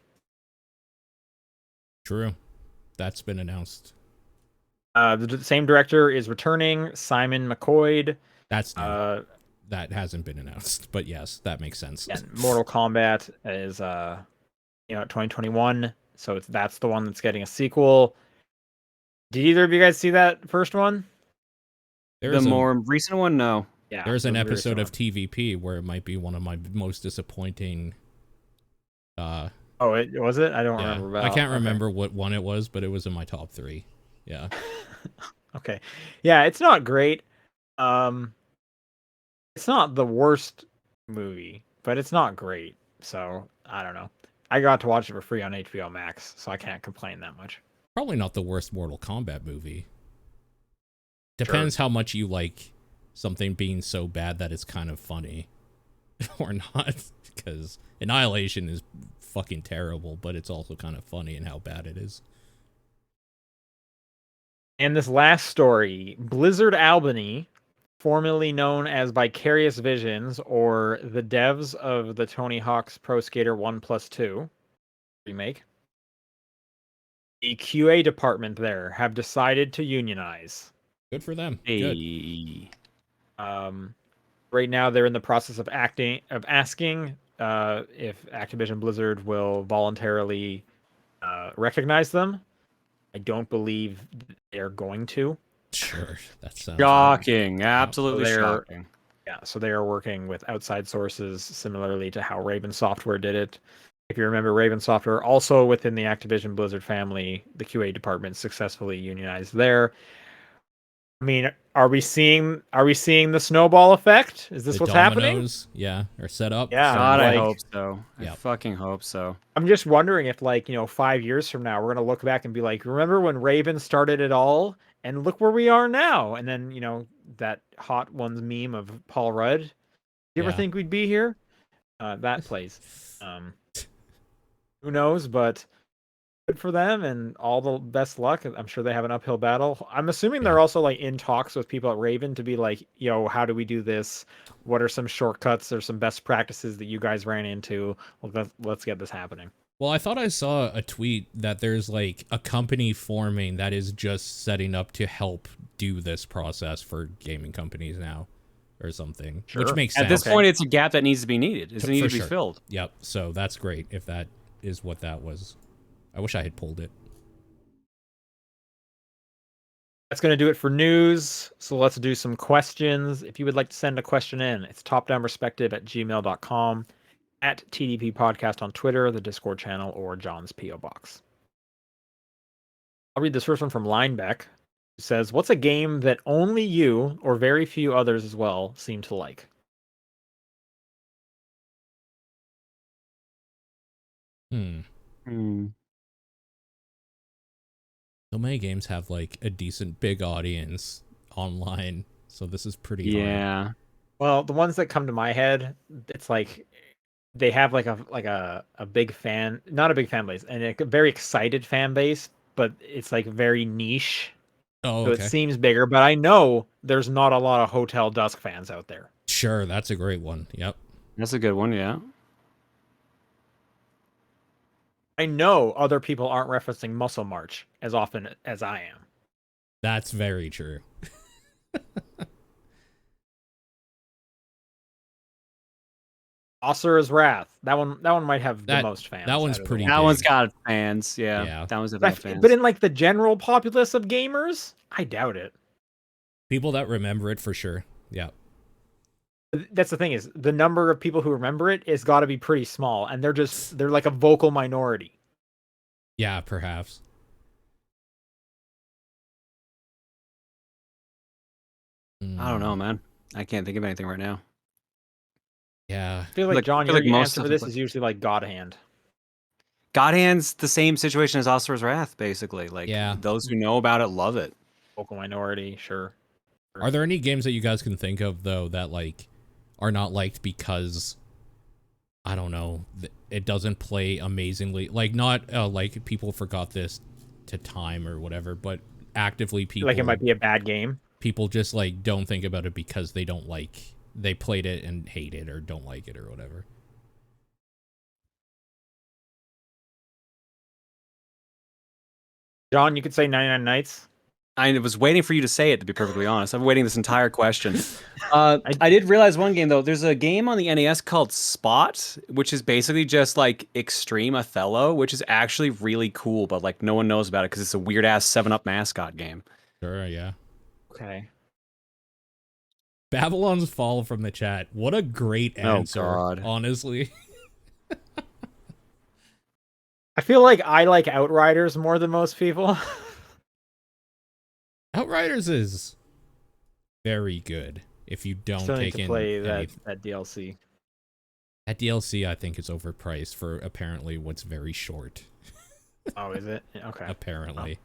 True. That's been announced. The same director is returning, Simon McCoy. That's new. That hasn't been announced, but yes, that makes sense. And Mortal Kombat is 2021, so that's the one that's getting a sequel. Did either of you guys see that first one? The more recent one, no. Yeah, there's an episode of TVP where it might be one of my most disappointing. Oh, was it? I don't remember. I can't remember what one it was, but it was in my top 3. Yeah. Okay. Yeah, it's not great. It's not the worst movie, but it's not great. So I don't know. I got to watch it for free on HBO Max, so I can't complain that much. Probably not the worst Mortal Kombat movie. Depends how much you like something being so bad that it's kind of funny or not. Because Annihilation is fucking terrible, but it's also kind of funny in how bad it is. And this last story, Blizzard Albany, formerly known as Vicarious Visions, or the devs of the Tony Hawk's Pro Skater 1+2 remake, the QA department there have decided to unionize. Good for them. Hey. Good. Right now, they're in the process of asking if Activision Blizzard will voluntarily recognize them. I don't believe they're going to. Sure, that sounds Shocking. Absolutely shocking. Yeah, so they are working with outside sources similarly to how Raven Software did it. If you remember, Raven Software, also within the Activision Blizzard family, the QA department successfully unionized there. I mean, are we seeing the snowball effect? Is this what's happening? Yeah, are set up. Yeah, God, I hope so. Yep. I fucking hope so. I'm just wondering if, 5 years from now, we're gonna look back and be like, remember when Raven started it all, and look where we are now. And then that Hot Ones meme of Paul Rudd. You ever think we'd be here? That plays. Who knows? But good for them, and all the best luck. I'm sure they have an uphill battle. I'm assuming they're also in talks with people at Raven to be like, how do we do this? What are some shortcuts or some best practices that you guys ran into? Let's get this happening. Well, I thought I saw a tweet that there's a company forming that is just setting up to help do this process for gaming companies now or something, which makes sense. At this point, it's a gap that needs to be needed. It needs to be filled. Yep. So that's great if that is what that was. I wish I had pulled it. That's going to do it for news. So let's do some questions. If you would like to send a question in, it's topdownperspective@gmail.com, at TDP Podcast on Twitter, the Discord channel, or John's P.O. Box. I'll read this first one from Linebeck, who says, what's a game that only you, or very few others as well, seem to like? So many games have a decent big audience online, so this is pretty hard. Well, the ones that come to my head, it's they have a big fan, not a big fan base, and a very excited fan base, but it's very niche. Oh, so okay. It seems bigger, but I know there's not a lot of Hotel Dusk fans out there. Sure, that's a great one. Yep. That's a good one, yeah. I know other people aren't referencing Muscle March as often as I am. That's very true. Asura's Wrath. That one might have the most fans. That one's pretty That big. one's got fans, yeah. That one's definitely fans. But in the general populace of gamers, I doubt it. People that remember it for sure. Yeah. That's the thing, is the number of people who remember it has got to be pretty small, and they're like a vocal minority. Yeah, perhaps. I don't know, man. I can't think of anything right now. Yeah. I feel like John, your answer for this is usually God Hand. God Hand's the same situation as Asura's Wrath, basically. Those who know about it love it. Vocal minority, sure. Are there any games that you guys can think of, though, that are not liked because, I don't know, it doesn't play amazingly? Not people forgot this to time or whatever, but actively people... it might be a bad game? People just, don't think about it because they don't they played it and hate it or don't like it or whatever. John, you could say 99 Nights. I was waiting for you to say it, to be perfectly honest. I've been waiting this entire question. I did realize one game, though. There's a game on the NES called Spot, which is basically just Extreme Othello, which is actually really cool, but no one knows about it because it's a weird-ass 7-Up mascot game. Sure, yeah. Okay. Babylon's Fall from the chat. What a great answer, honestly. I feel like I like Outriders more than most people. Outriders is very good. If you don't Still need take to in play any, that DLC. that DLC, I think is overpriced for apparently what's very short. Oh, is it? Okay. Apparently,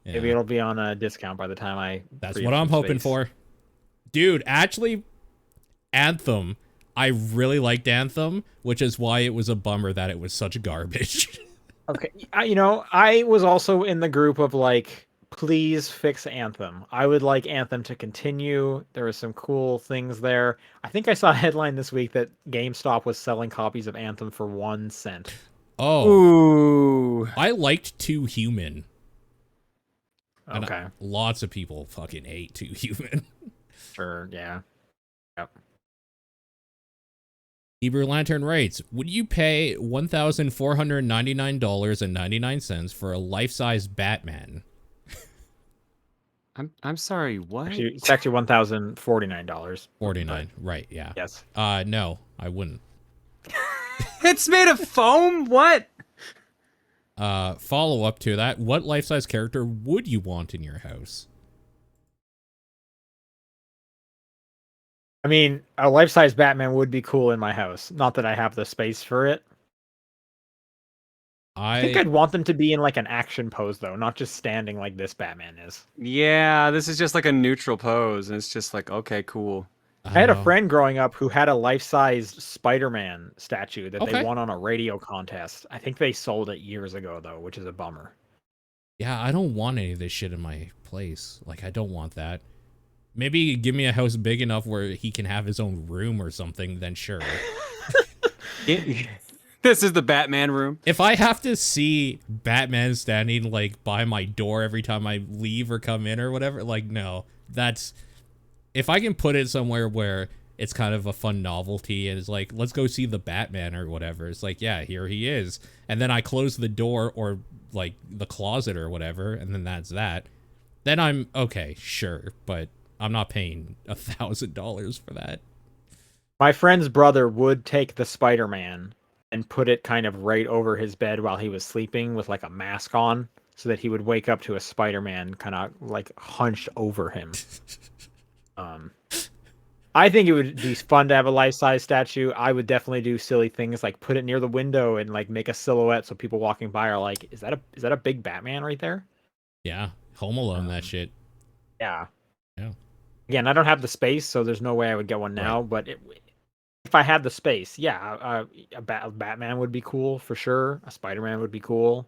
Well, maybe it'll be on a discount by the time I. That's free what up I'm some hoping space. for. Dude, actually, Anthem. I really liked Anthem, which is why it was a bummer that it was such garbage. Okay, I was also in the group of like, please fix Anthem. I would like Anthem to continue. There were some cool things there. I think I saw a headline this week that GameStop was selling copies of Anthem for 1 cent. Oh, Ooh. I liked Too Human. And Okay, lots of people fucking hate Too Human. sure, yeah. Yep. Hebrew Lantern writes, would you pay $1,499.99 for a life-size Batman? I'm sorry, what? Actually, it's actually $1,049. 49, right, yeah. Yes. No, I wouldn't. It's made of foam? What? Follow up to that, what life-size character would you want in your house? I mean, a life-size Batman would be cool in my house. Not that I have the space for it. I think I'd want them to be in like an action pose though, not just standing like this Batman is. Yeah, this is just like a neutral pose, and it's just like, okay, cool. I had a friend growing up who had a life-sized Spider-Man statue that they won on a radio contest. I think they sold it years ago though, which is a bummer. Yeah, I don't want any of this shit in my place. Like, I don't want that. Maybe give me a house big enough where he can have his own room or something, then sure. This is the Batman room. If I have to see Batman standing, like, by my door every time I leave or come in or whatever, like, no. That's... If I can put it somewhere where it's kind of a fun novelty and it's like, let's go see the Batman or whatever. It's like, yeah, here he is. And then I close the door or, like, the closet or whatever, and then that's that. Then I'm, okay, sure, but I'm not paying $1,000 for that. My friend's brother would take the Spider-Man and put it kind of right over his bed while he was sleeping with like a mask on so that he would wake up to a Spider-Man kind of like hunched over him. I think it would be fun to have a life-size statue. I would definitely do silly things like put it near the window and like make a silhouette so people walking by are like, is that a big Batman right there? Yeah, Home Alone, that shit. Yeah. Yeah. Again, I don't have the space, so there's no way I would get one now. Right. But if I had the space, yeah, a Batman would be cool for sure. A Spider-Man would be cool.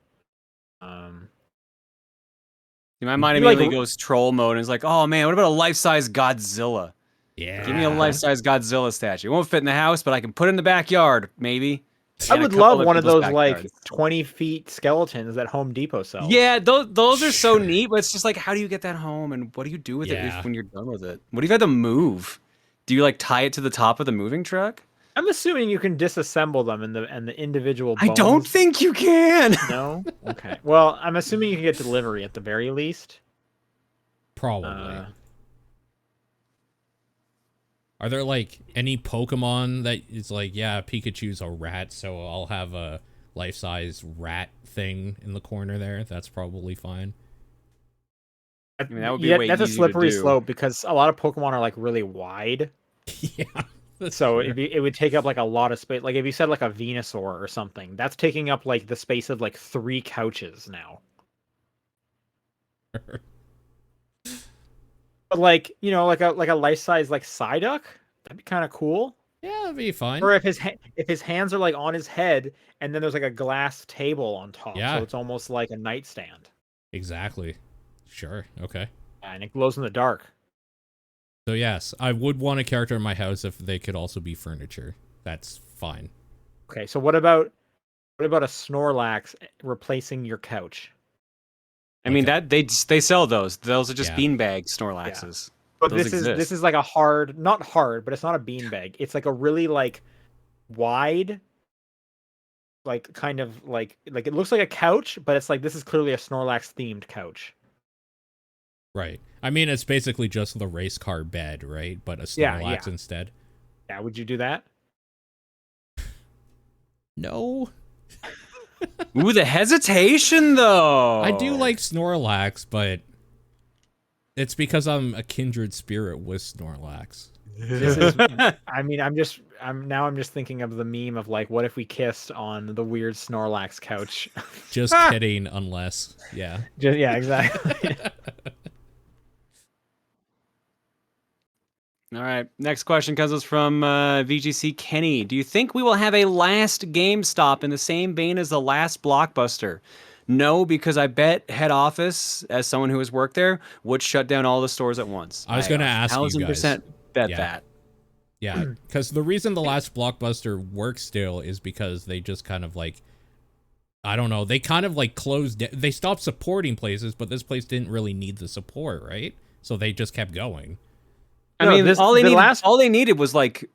My mind immediately goes troll mode and it's like, oh man, what about a life-size Godzilla? Yeah. Give me a life-size Godzilla statue. It won't fit in the house, but I can put it in the backyard, maybe. I would love one of those like 20 feet skeletons that Home Depot sells. Yeah, those are so neat, but it's just like, how do you get that home and what do you do with it when you're done with it? What if you had to move? Do you like tie it to the top of the moving truck? I'm assuming you can disassemble them and the individual bones. I don't think you can. No? Okay. Well, I'm assuming you can get delivery at the very least. Probably. Are there like any Pokemon that is like, yeah, Pikachu's a rat, so I'll have a life-size rat thing in the corner there? That's probably fine. I mean, that would be that's a slippery slope because a lot of Pokemon are like really wide. Yeah. So it would take up like a lot of space. Like if you said like a Venusaur or something, that's taking up like the space of like 3 couches now. But like, like a life-size like Psyduck, that'd be kind of cool. Yeah, that'd be fine. Or if his hands are like on his head and then there's like a glass table on top, so it's almost like a nightstand. Exactly. Sure. Okay. And it glows in the dark. So yes, I would want a character in my house if they could also be furniture. That's fine. Okay, so what about a Snorlax replacing your couch? I mean that they sell those. Those are just beanbag Snorlaxes. Yeah. But this is like a hard, not hard, but it's not a beanbag. It's like a really like wide, like kind of like it looks like a couch, but it's like this is clearly a Snorlax themed couch. Right. I mean, it's basically just the race car bed, right? But a Snorlax instead. Yeah, would you do that? No. Ooh, the hesitation, though. I do like Snorlax, but It's because I'm a kindred spirit with Snorlax. This is. I mean, I'm just thinking of the meme of like, what if we kissed on the weird Snorlax couch? Just kidding, unless, yeah. Yeah, exactly. All right. Next question comes from VGC Kenny. Do you think we will have a last GameStop in the same vein as the last Blockbuster? No, because I bet head office, as someone who has worked there, would shut down all the stores at once. I was going to ask you guys. 1,000% bet Yeah. that. Yeah, because the reason the last Blockbuster works still is because they just kind of like, I don't know, they kind of like closed, they stopped supporting places, but this place didn't really need the support, right? So they just kept going. I mean, all they needed was like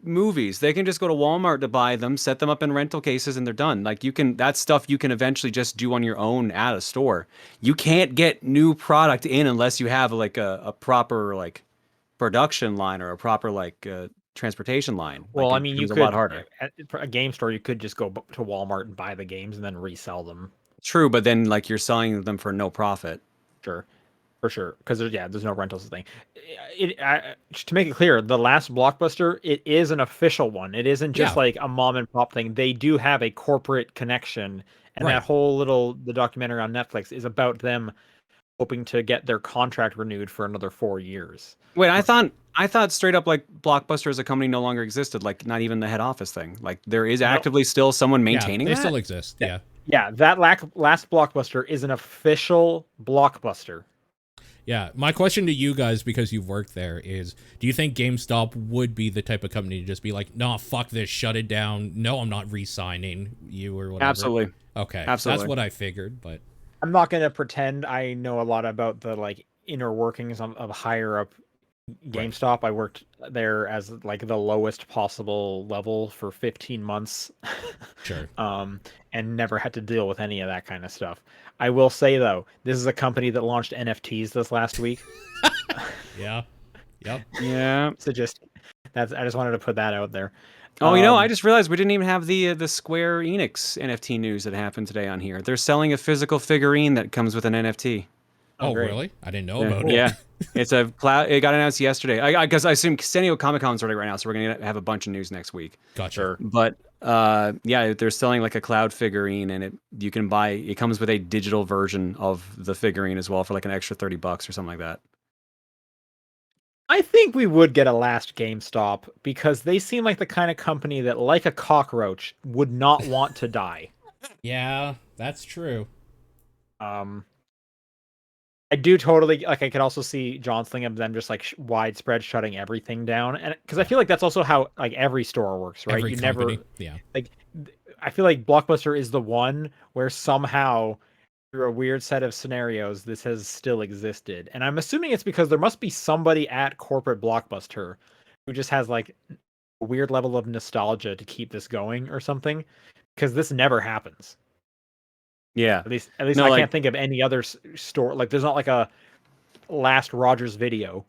movies. They can just go to Walmart to buy them, set them up in rental cases, and they're done. Like that's stuff you can eventually just do on your own at a store. You can't get new product in unless you have like a proper like production line or a proper like transportation line. Well, like, I mean, you could, a lot harder. At a game store, you could just go to Walmart and buy the games and then resell them. True, but then like you're selling them for no profit. Sure. For sure, because there's no rentals thing. To make it clear, the last Blockbuster, it is an official one. It isn't just like a mom and pop thing. They do have a corporate connection, and that whole the documentary on Netflix is about them hoping to get their contract renewed for another 4 years. Wait, I thought straight up like Blockbuster as a company no longer existed. Like not even the head office thing. Like there is actively still someone maintaining they that? still exist. Yeah. Yeah, that last Blockbuster is an official Blockbuster. Yeah, my question to you guys, because you've worked there, is do you think GameStop would be the type of company to just be like, no, fuck this, shut it down. No, I'm not re-signing you or whatever. Absolutely. Okay, absolutely. That's what I figured, but I'm not going to pretend I know a lot about the like inner workings of higher up GameStop. I worked there as like the lowest possible level for 15 months. Sure. And never had to deal with any of that kind of stuff. I will say though, this is a company that launched NFTs this last week. Yeah. Yep. Yeah. So I just wanted to put that out there. Oh, I just realized we didn't even have the Square Enix NFT news that happened today on here. They're selling a physical figurine that comes with an NFT. Oh, really? I didn't know about it. Yeah. It's a cloud. It got announced yesterday. I guess I assume San Diego Comic-Con's already right now, so we're going to have a bunch of news next week. Gotcha. But yeah, they're selling like a cloud figurine, and you can buy. It comes with a digital version of the figurine as well for like an extra $30 or something like that. I think we would get a last GameStop because they seem like the kind of company that, like a cockroach, would not want to die. Yeah, that's true. I do totally like. I could also see John's thing of them just like widespread shutting everything down, and because I feel like that's also how like every store works, right? Every company, yeah. Like, I feel like Blockbuster is the one where somehow through a weird set of scenarios this has still existed, and I'm assuming it's because there must be somebody at corporate Blockbuster who just has like a weird level of nostalgia to keep this going or something, because this never happens. Yeah, at least I can't think of any other store. Like, there's not like a last Rogers Video.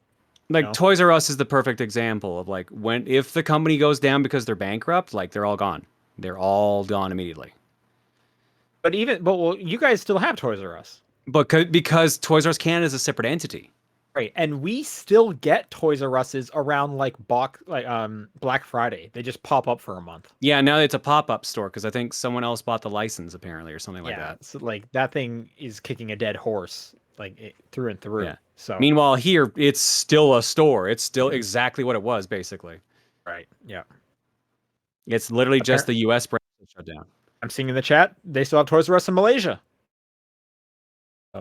Like Toys R Us is the perfect example of like if the company goes down because they're bankrupt, like they're all gone. They're all gone immediately. But you guys still have Toys R Us. But because Toys R Us Canada is a separate entity. Right, and we still get Toys R Us's around like Black Friday. They just pop up for a month. Yeah, now it's a pop-up store because I think someone else bought the license apparently or something like that. So like that thing is kicking a dead horse through and through. Yeah. So meanwhile here it's still a store. It's still exactly what it was basically. Right. Yeah. It's literally just the US branch that shut down. I'm seeing in the chat they still have Toys R Us in Malaysia.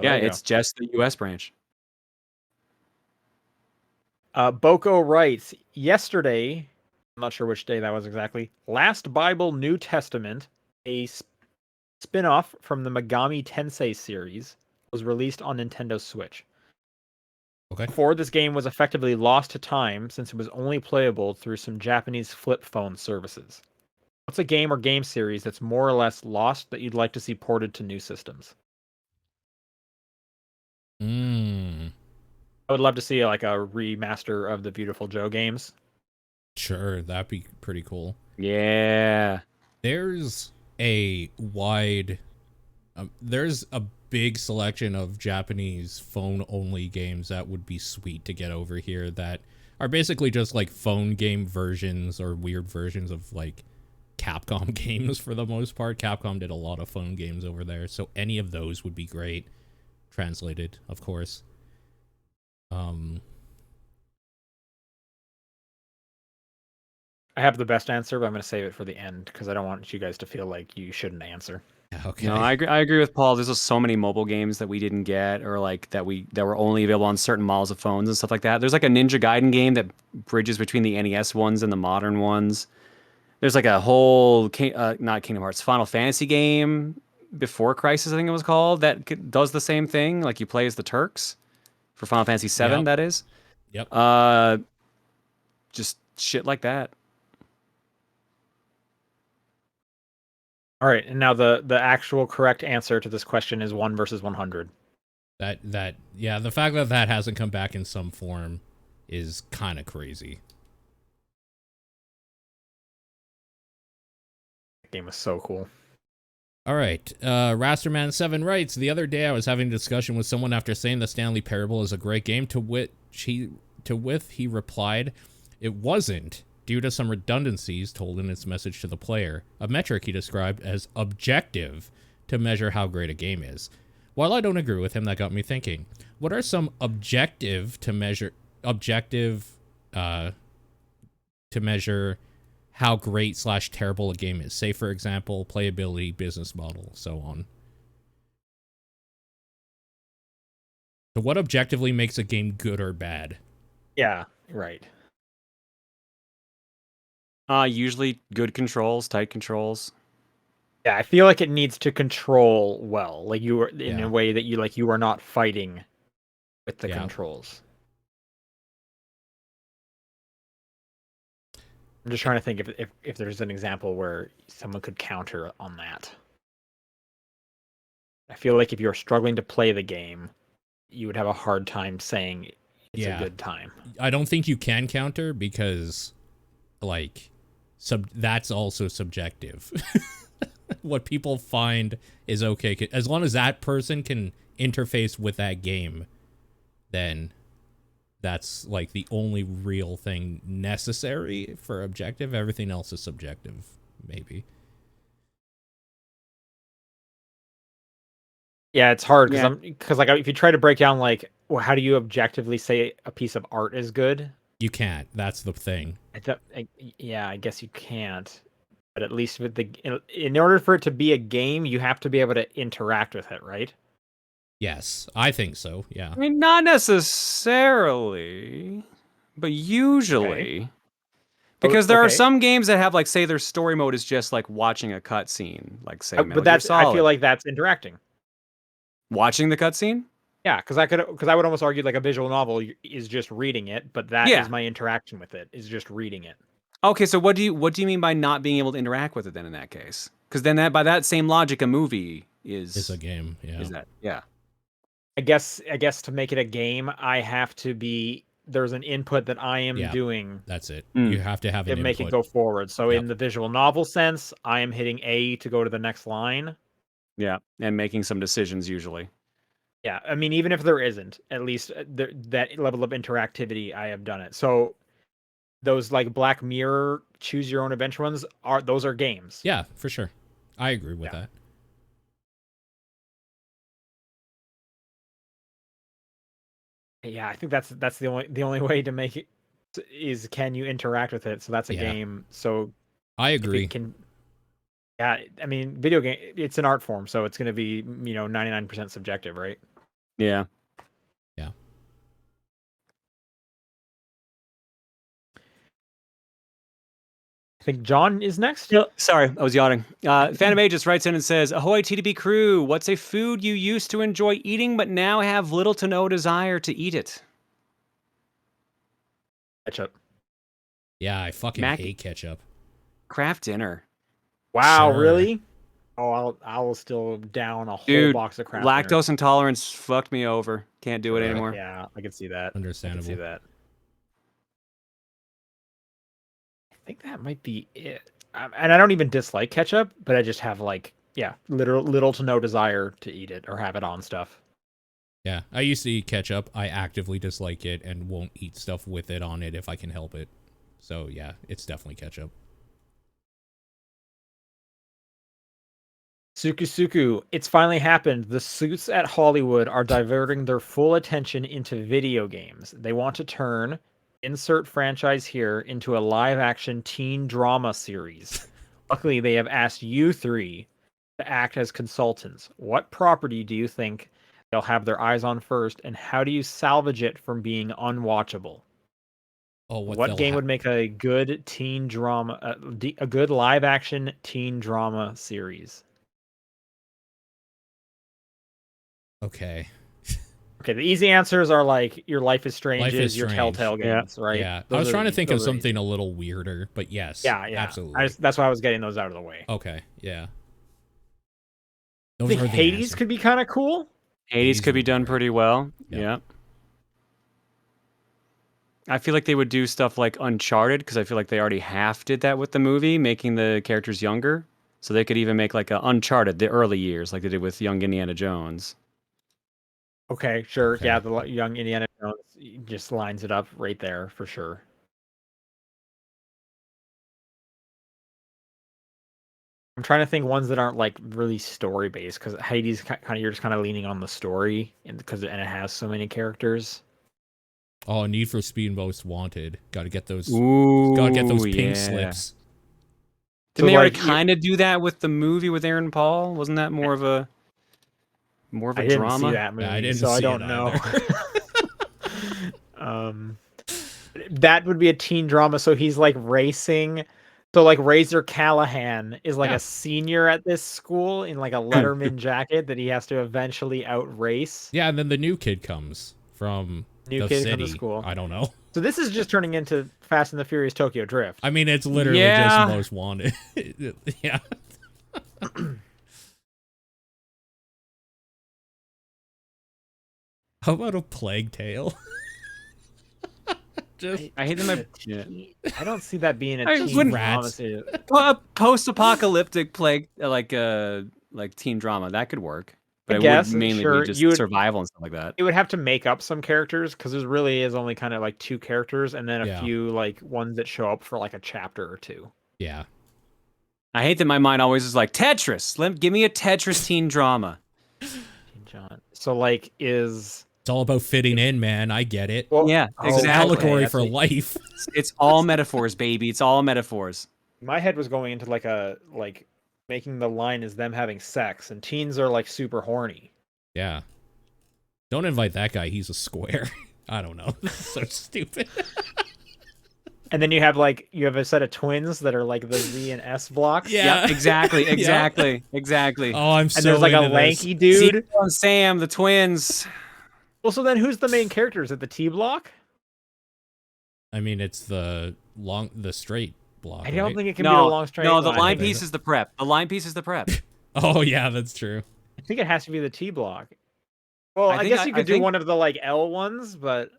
Yeah, it's just the US branch. Boko writes, yesterday, I'm not sure which day that was exactly, Last Bible New Testament, a spin-off from the Megami Tensei series, was released on Nintendo Switch. Okay. Before, this game was effectively lost to time since it was only playable through some Japanese flip phone services. What's a game or game series that's more or less lost that you'd like to see ported to new systems? I would love to see like a remaster of the Beautiful Joe games. Sure, that'd be pretty cool. Yeah. There's a wide, there's a big selection of Japanese phone-only games that would be sweet to get over here that are basically just like phone game versions or weird versions of like Capcom games for the most part. Capcom did a lot of phone games over there, so any of those would be great. Translated, of course. I have the best answer, but I'm going to save it for the end because I don't want you guys to feel like you shouldn't answer. Okay. No, I agree with Paul. There's just so many mobile games that we didn't get, or like that were only available on certain models of phones and stuff like that. There's like a Ninja Gaiden game that bridges between the NES ones and the modern ones. There's like a whole not Kingdom Hearts, Final Fantasy game before Crisis, I think it was called, that does the same thing. Like you play as the Turks for Final Fantasy VII. Yep. That is. Yep. Just shit like that. All right, and now the actual correct answer to this question is 1 versus 100. Yeah, the fact that that hasn't come back in some form is kind of crazy. That game was so cool. All right, Rasterman7 writes, the other day I was having a discussion with someone after saying the Stanley Parable is a great game, to which he replied, it wasn't, due to some redundancies told in its message to the player, a metric he described as objective to measure how great a game is. While I don't agree with him, that got me thinking, what are some objective to measure how great / terrible a game is? Say, for example, playability, business model, so on. So what objectively makes a game good or bad? Yeah, right. Usually good controls, tight controls. Yeah, I feel like it needs to control well, like you are in Yeah. a way that you are not fighting with the Yeah. controls. I'm just trying to think if there's an example where someone could counter on that. I feel like if you're struggling to play the game, you would have a hard time saying it's a good time. I don't think you can counter because, like, that's also subjective. What people find is okay. As long as that person can interface with that game, then that's like the only real thing necessary for objective. Everything else is subjective, maybe. Yeah, it's hard because like if you try to break down like, well, how do you objectively say a piece of art is good? You can't. That's the thing. Yeah, I guess you can't. But at least with in order for it to be a game, you have to be able to interact with it, right? Yes, I think so. Yeah. I mean, not necessarily, but usually. Okay. Because there are some games that have, like, say their story mode is just like watching a cutscene, like say Metal Gear Solid. I feel like that's interacting. Watching the cutscene? Yeah, because I would almost argue like a visual novel is just reading it, but that is my interaction with it, is just reading it. Okay, so what do you mean by not being able to interact with it then in that case? Because then by that same logic, a movie is a game. Yeah. Is that? Yeah. I guess to make it a game, I have to be there's an input that I am doing. That's it. You have to have an input. Make it go forward. So in the visual novel sense, I am hitting A to go to the next line. Yeah, and making some decisions usually. Yeah, I mean, even if there isn't, at least that level of interactivity, I have done it. So those like Black Mirror choose your own adventure ones those are games. Yeah, for sure. I agree with that. Yeah, I think that's the only way to make it is can you interact with it? So that's a game. So I agree. Yeah, I mean, video game, it's an art form, so it's going to be 99% subjective, right? Yeah. Yeah. I think John is next. No, sorry, I was yawning. Phantom A just writes in and says, "Ahoy, TDB crew! What's a food you used to enjoy eating but now have little to no desire to eat it?" Ketchup. Yeah, I fucking hate ketchup. Kraft dinner. Wow, really? Oh, I'll still down a whole box of Kraft dinner. Lactose intolerance fucked me over. Can't do it anymore. Yeah, I can see that. Understandable. I can see that. I think that might be it. And I don't even dislike ketchup, but I just have like yeah, little to no desire to eat it or have it on stuff. Yeah, I used to eat ketchup. I actively dislike it and won't eat stuff with it on it if I can help it. So yeah, it's definitely ketchup. Suku, it's finally happened. The suits at Hollywood are diverting their full attention into video games. They want to turn insert franchise here into a live-action teen drama series. Luckily, they have asked you three to act as consultants. What property do you think they'll have their eyes on first, and how do you salvage it from being unwatchable? Oh, What game would make a good teen drama, a good live-action teen drama series? Okay. Okay, the easy answers are like your Life is Strange, your Telltale games, right? Yeah, I was trying to think of something a little weirder, but yes, yeah, absolutely. That's why I was getting those out of the way. Okay, yeah. I think Hades could be kind of cool. Hades could be done pretty well. Yep. Yeah. I feel like they would do stuff like Uncharted, because I feel like they already half did that with the movie, making the characters younger. So they could even make like a Uncharted, the early years, like they did with young Indiana Jones. Okay, sure. Okay. Yeah, the young Indiana Jones just lines it up right there for sure. I'm trying to think ones that aren't like really story based, because Hades kind of, you're just kind of leaning on the story, and because it has so many characters. Oh, Need for Speed Most Wanted. Got to get those. Ooh, got to get those pink slips. Didn't they already kind of do that with the movie with Aaron Paul? Wasn't that more of a drama? I didn't see that movie, yeah, I didn't so see I don't know. That would be a teen drama. So he's like racing. So like Razor Callahan is like a senior at this school in like a Letterman jacket that he has to eventually outrace. Yeah, and then the new kid comes from the city. To school. I don't know. So this is just turning into Fast and the Furious Tokyo Drift. I mean, it's literally just Most Wanted. Yeah. How about a Plague Tale? I hate them. I don't see that being a teen drama. Well, a post-apocalyptic plague, like teen drama, that could work. But it would mainly be just survival and stuff like that. It would have to make up some characters, because there really is only kind of like 2 characters, and then a few like ones that show up for like a chapter or 2. Yeah. I hate that my mind always is like Tetris. Give me a Tetris teen drama. So like is. It's all about fitting in, man. I get it. Well, yeah, exactly. Allegory for life. It's all metaphors, baby. It's all metaphors. My head was going into like making the line is them having sex, and teens are like super horny. Yeah. Don't invite that guy. He's a square. I don't know. This is so stupid. And then you have a set of twins that are like the Z and S blocks. Yeah, exactly. Oh, I'm so And there's like a lanky dude. Zeke and Sam, the twins. Well, so then who's the main character? Is it the T block? I mean, it's the straight block. I don't think it can be the long straight line. No, the line piece is the prep. The line piece is the prep. Oh, yeah, that's true. I think it has to be the T block. Well, I guess you could do one of the like L ones, but...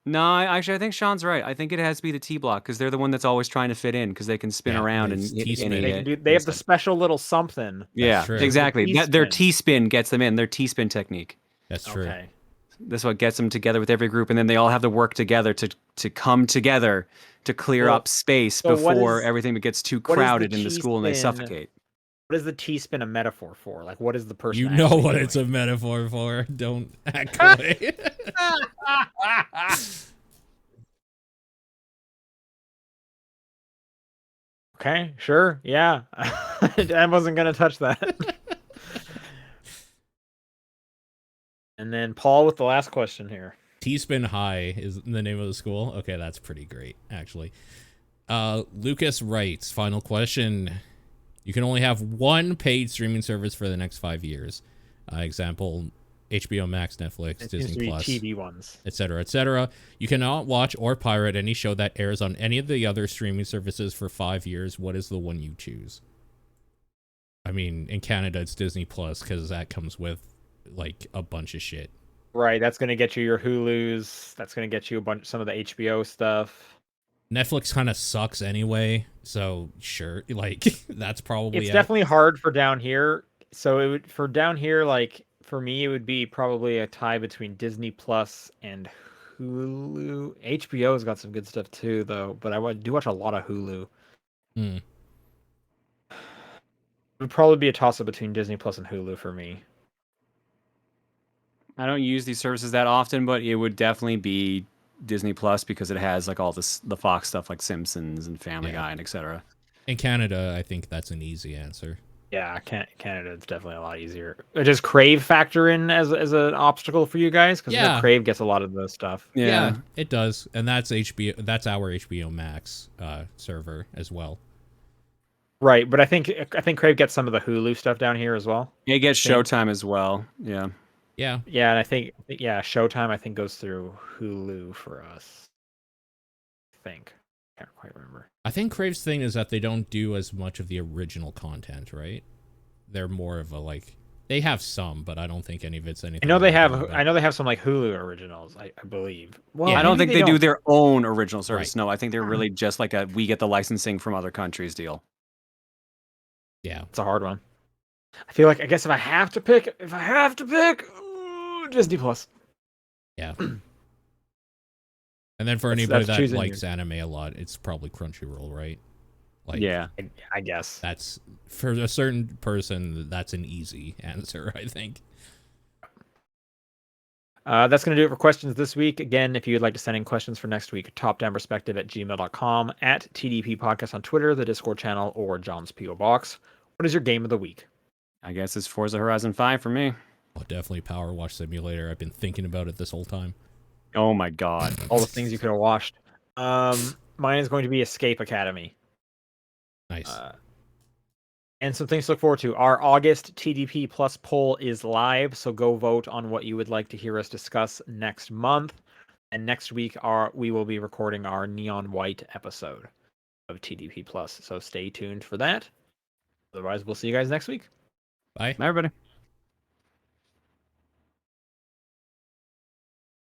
No, actually, I think Sean's right. I think it has to be the T block, because they're the one that's always trying to fit in, because they can spin around and they have the special little something. Yeah, exactly. Their T-spin gets them in. Their T-spin technique. That's true. Okay. That's what gets them together with every group, and then they all have to work together to come together to clear up space before everything gets too crowded in the school and they suffocate. What is the T-spin a metaphor for? Like, what is the person? You know what it's a metaphor for. Don't act away. Okay, sure. Yeah. I wasn't going to touch that. And then Paul with the last question here. T-Spin High is the name of the school. Okay, that's pretty great, actually. Lucas writes, final question. You can only have one paid streaming service for the next 5 years. Example, HBO Max, Netflix, Disney Plus, TV ones, etc., etc. You cannot watch or pirate any show that airs on any of the other streaming services for 5 years. What is the one you choose? I mean, in Canada, it's Disney Plus, because that comes with like a bunch of shit. Right, that's going to get you your Hulus. That's going to get you some of the HBO stuff. Netflix kind of sucks anyway, so sure, like that's probably It's it. definitely hard for down here. So it would for down here, like for me, it would be probably a tie between Disney Plus and Hulu. HBO's got some good stuff too, though. But do watch a lot of Hulu. Hmm. It would probably be a toss up between Disney Plus and Hulu for me. I don't use these services that often, but it would definitely be Disney Plus because it has like all the Fox stuff like Simpsons and Family Guy and etc. In Canada, I think that's an easy answer. Yeah, Canada it's definitely a lot easier. Does Crave factor in as an obstacle for you guys? Because Crave gets a lot of the stuff. Yeah, it does, and that's HBO. That's our HBO Max server as well. Right, but I think Crave gets some of the Hulu stuff down here as well. It gets Showtime as well. Yeah. Yeah. Yeah, and I think Showtime I think goes through Hulu for us. I think. Can't quite remember. I think Crave's thing is that they don't do as much of the original content, right? They're more of a like they have some, but I don't think any of it's anything. I know they have some like Hulu originals, I believe. Well, I don't think they do their own original service. Right. No, I think they're really just like we get the licensing from other countries deal. Yeah. It's a hard one. I feel like I guess if I have to pick Disney Plus. Yeah. And then for anybody that likes anime a lot, it's probably Crunchyroll, right? Like, yeah, I guess that's for a certain person. That's an easy answer, I think. That's going to do it for questions this week. Again, if you'd like to send in questions for next week, topdownperspective@gmail.com, at TDP Podcast on Twitter, the Discord channel, or John's P.O. Box. What is your game of the week? I guess it's Forza Horizon 5 for me. Oh, definitely PowerWash Simulator. I've been thinking about it this whole time. Oh my god. All the things you could have washed. Mine is going to be Escape Academy. Nice. And some things to look forward to. Our August TDP Plus poll is live, so go vote on what you would like to hear us discuss next month. And next week, we will be recording our Neon White episode of TDP Plus. So stay tuned for that. Otherwise, we'll see you guys next week. Bye. Bye, everybody.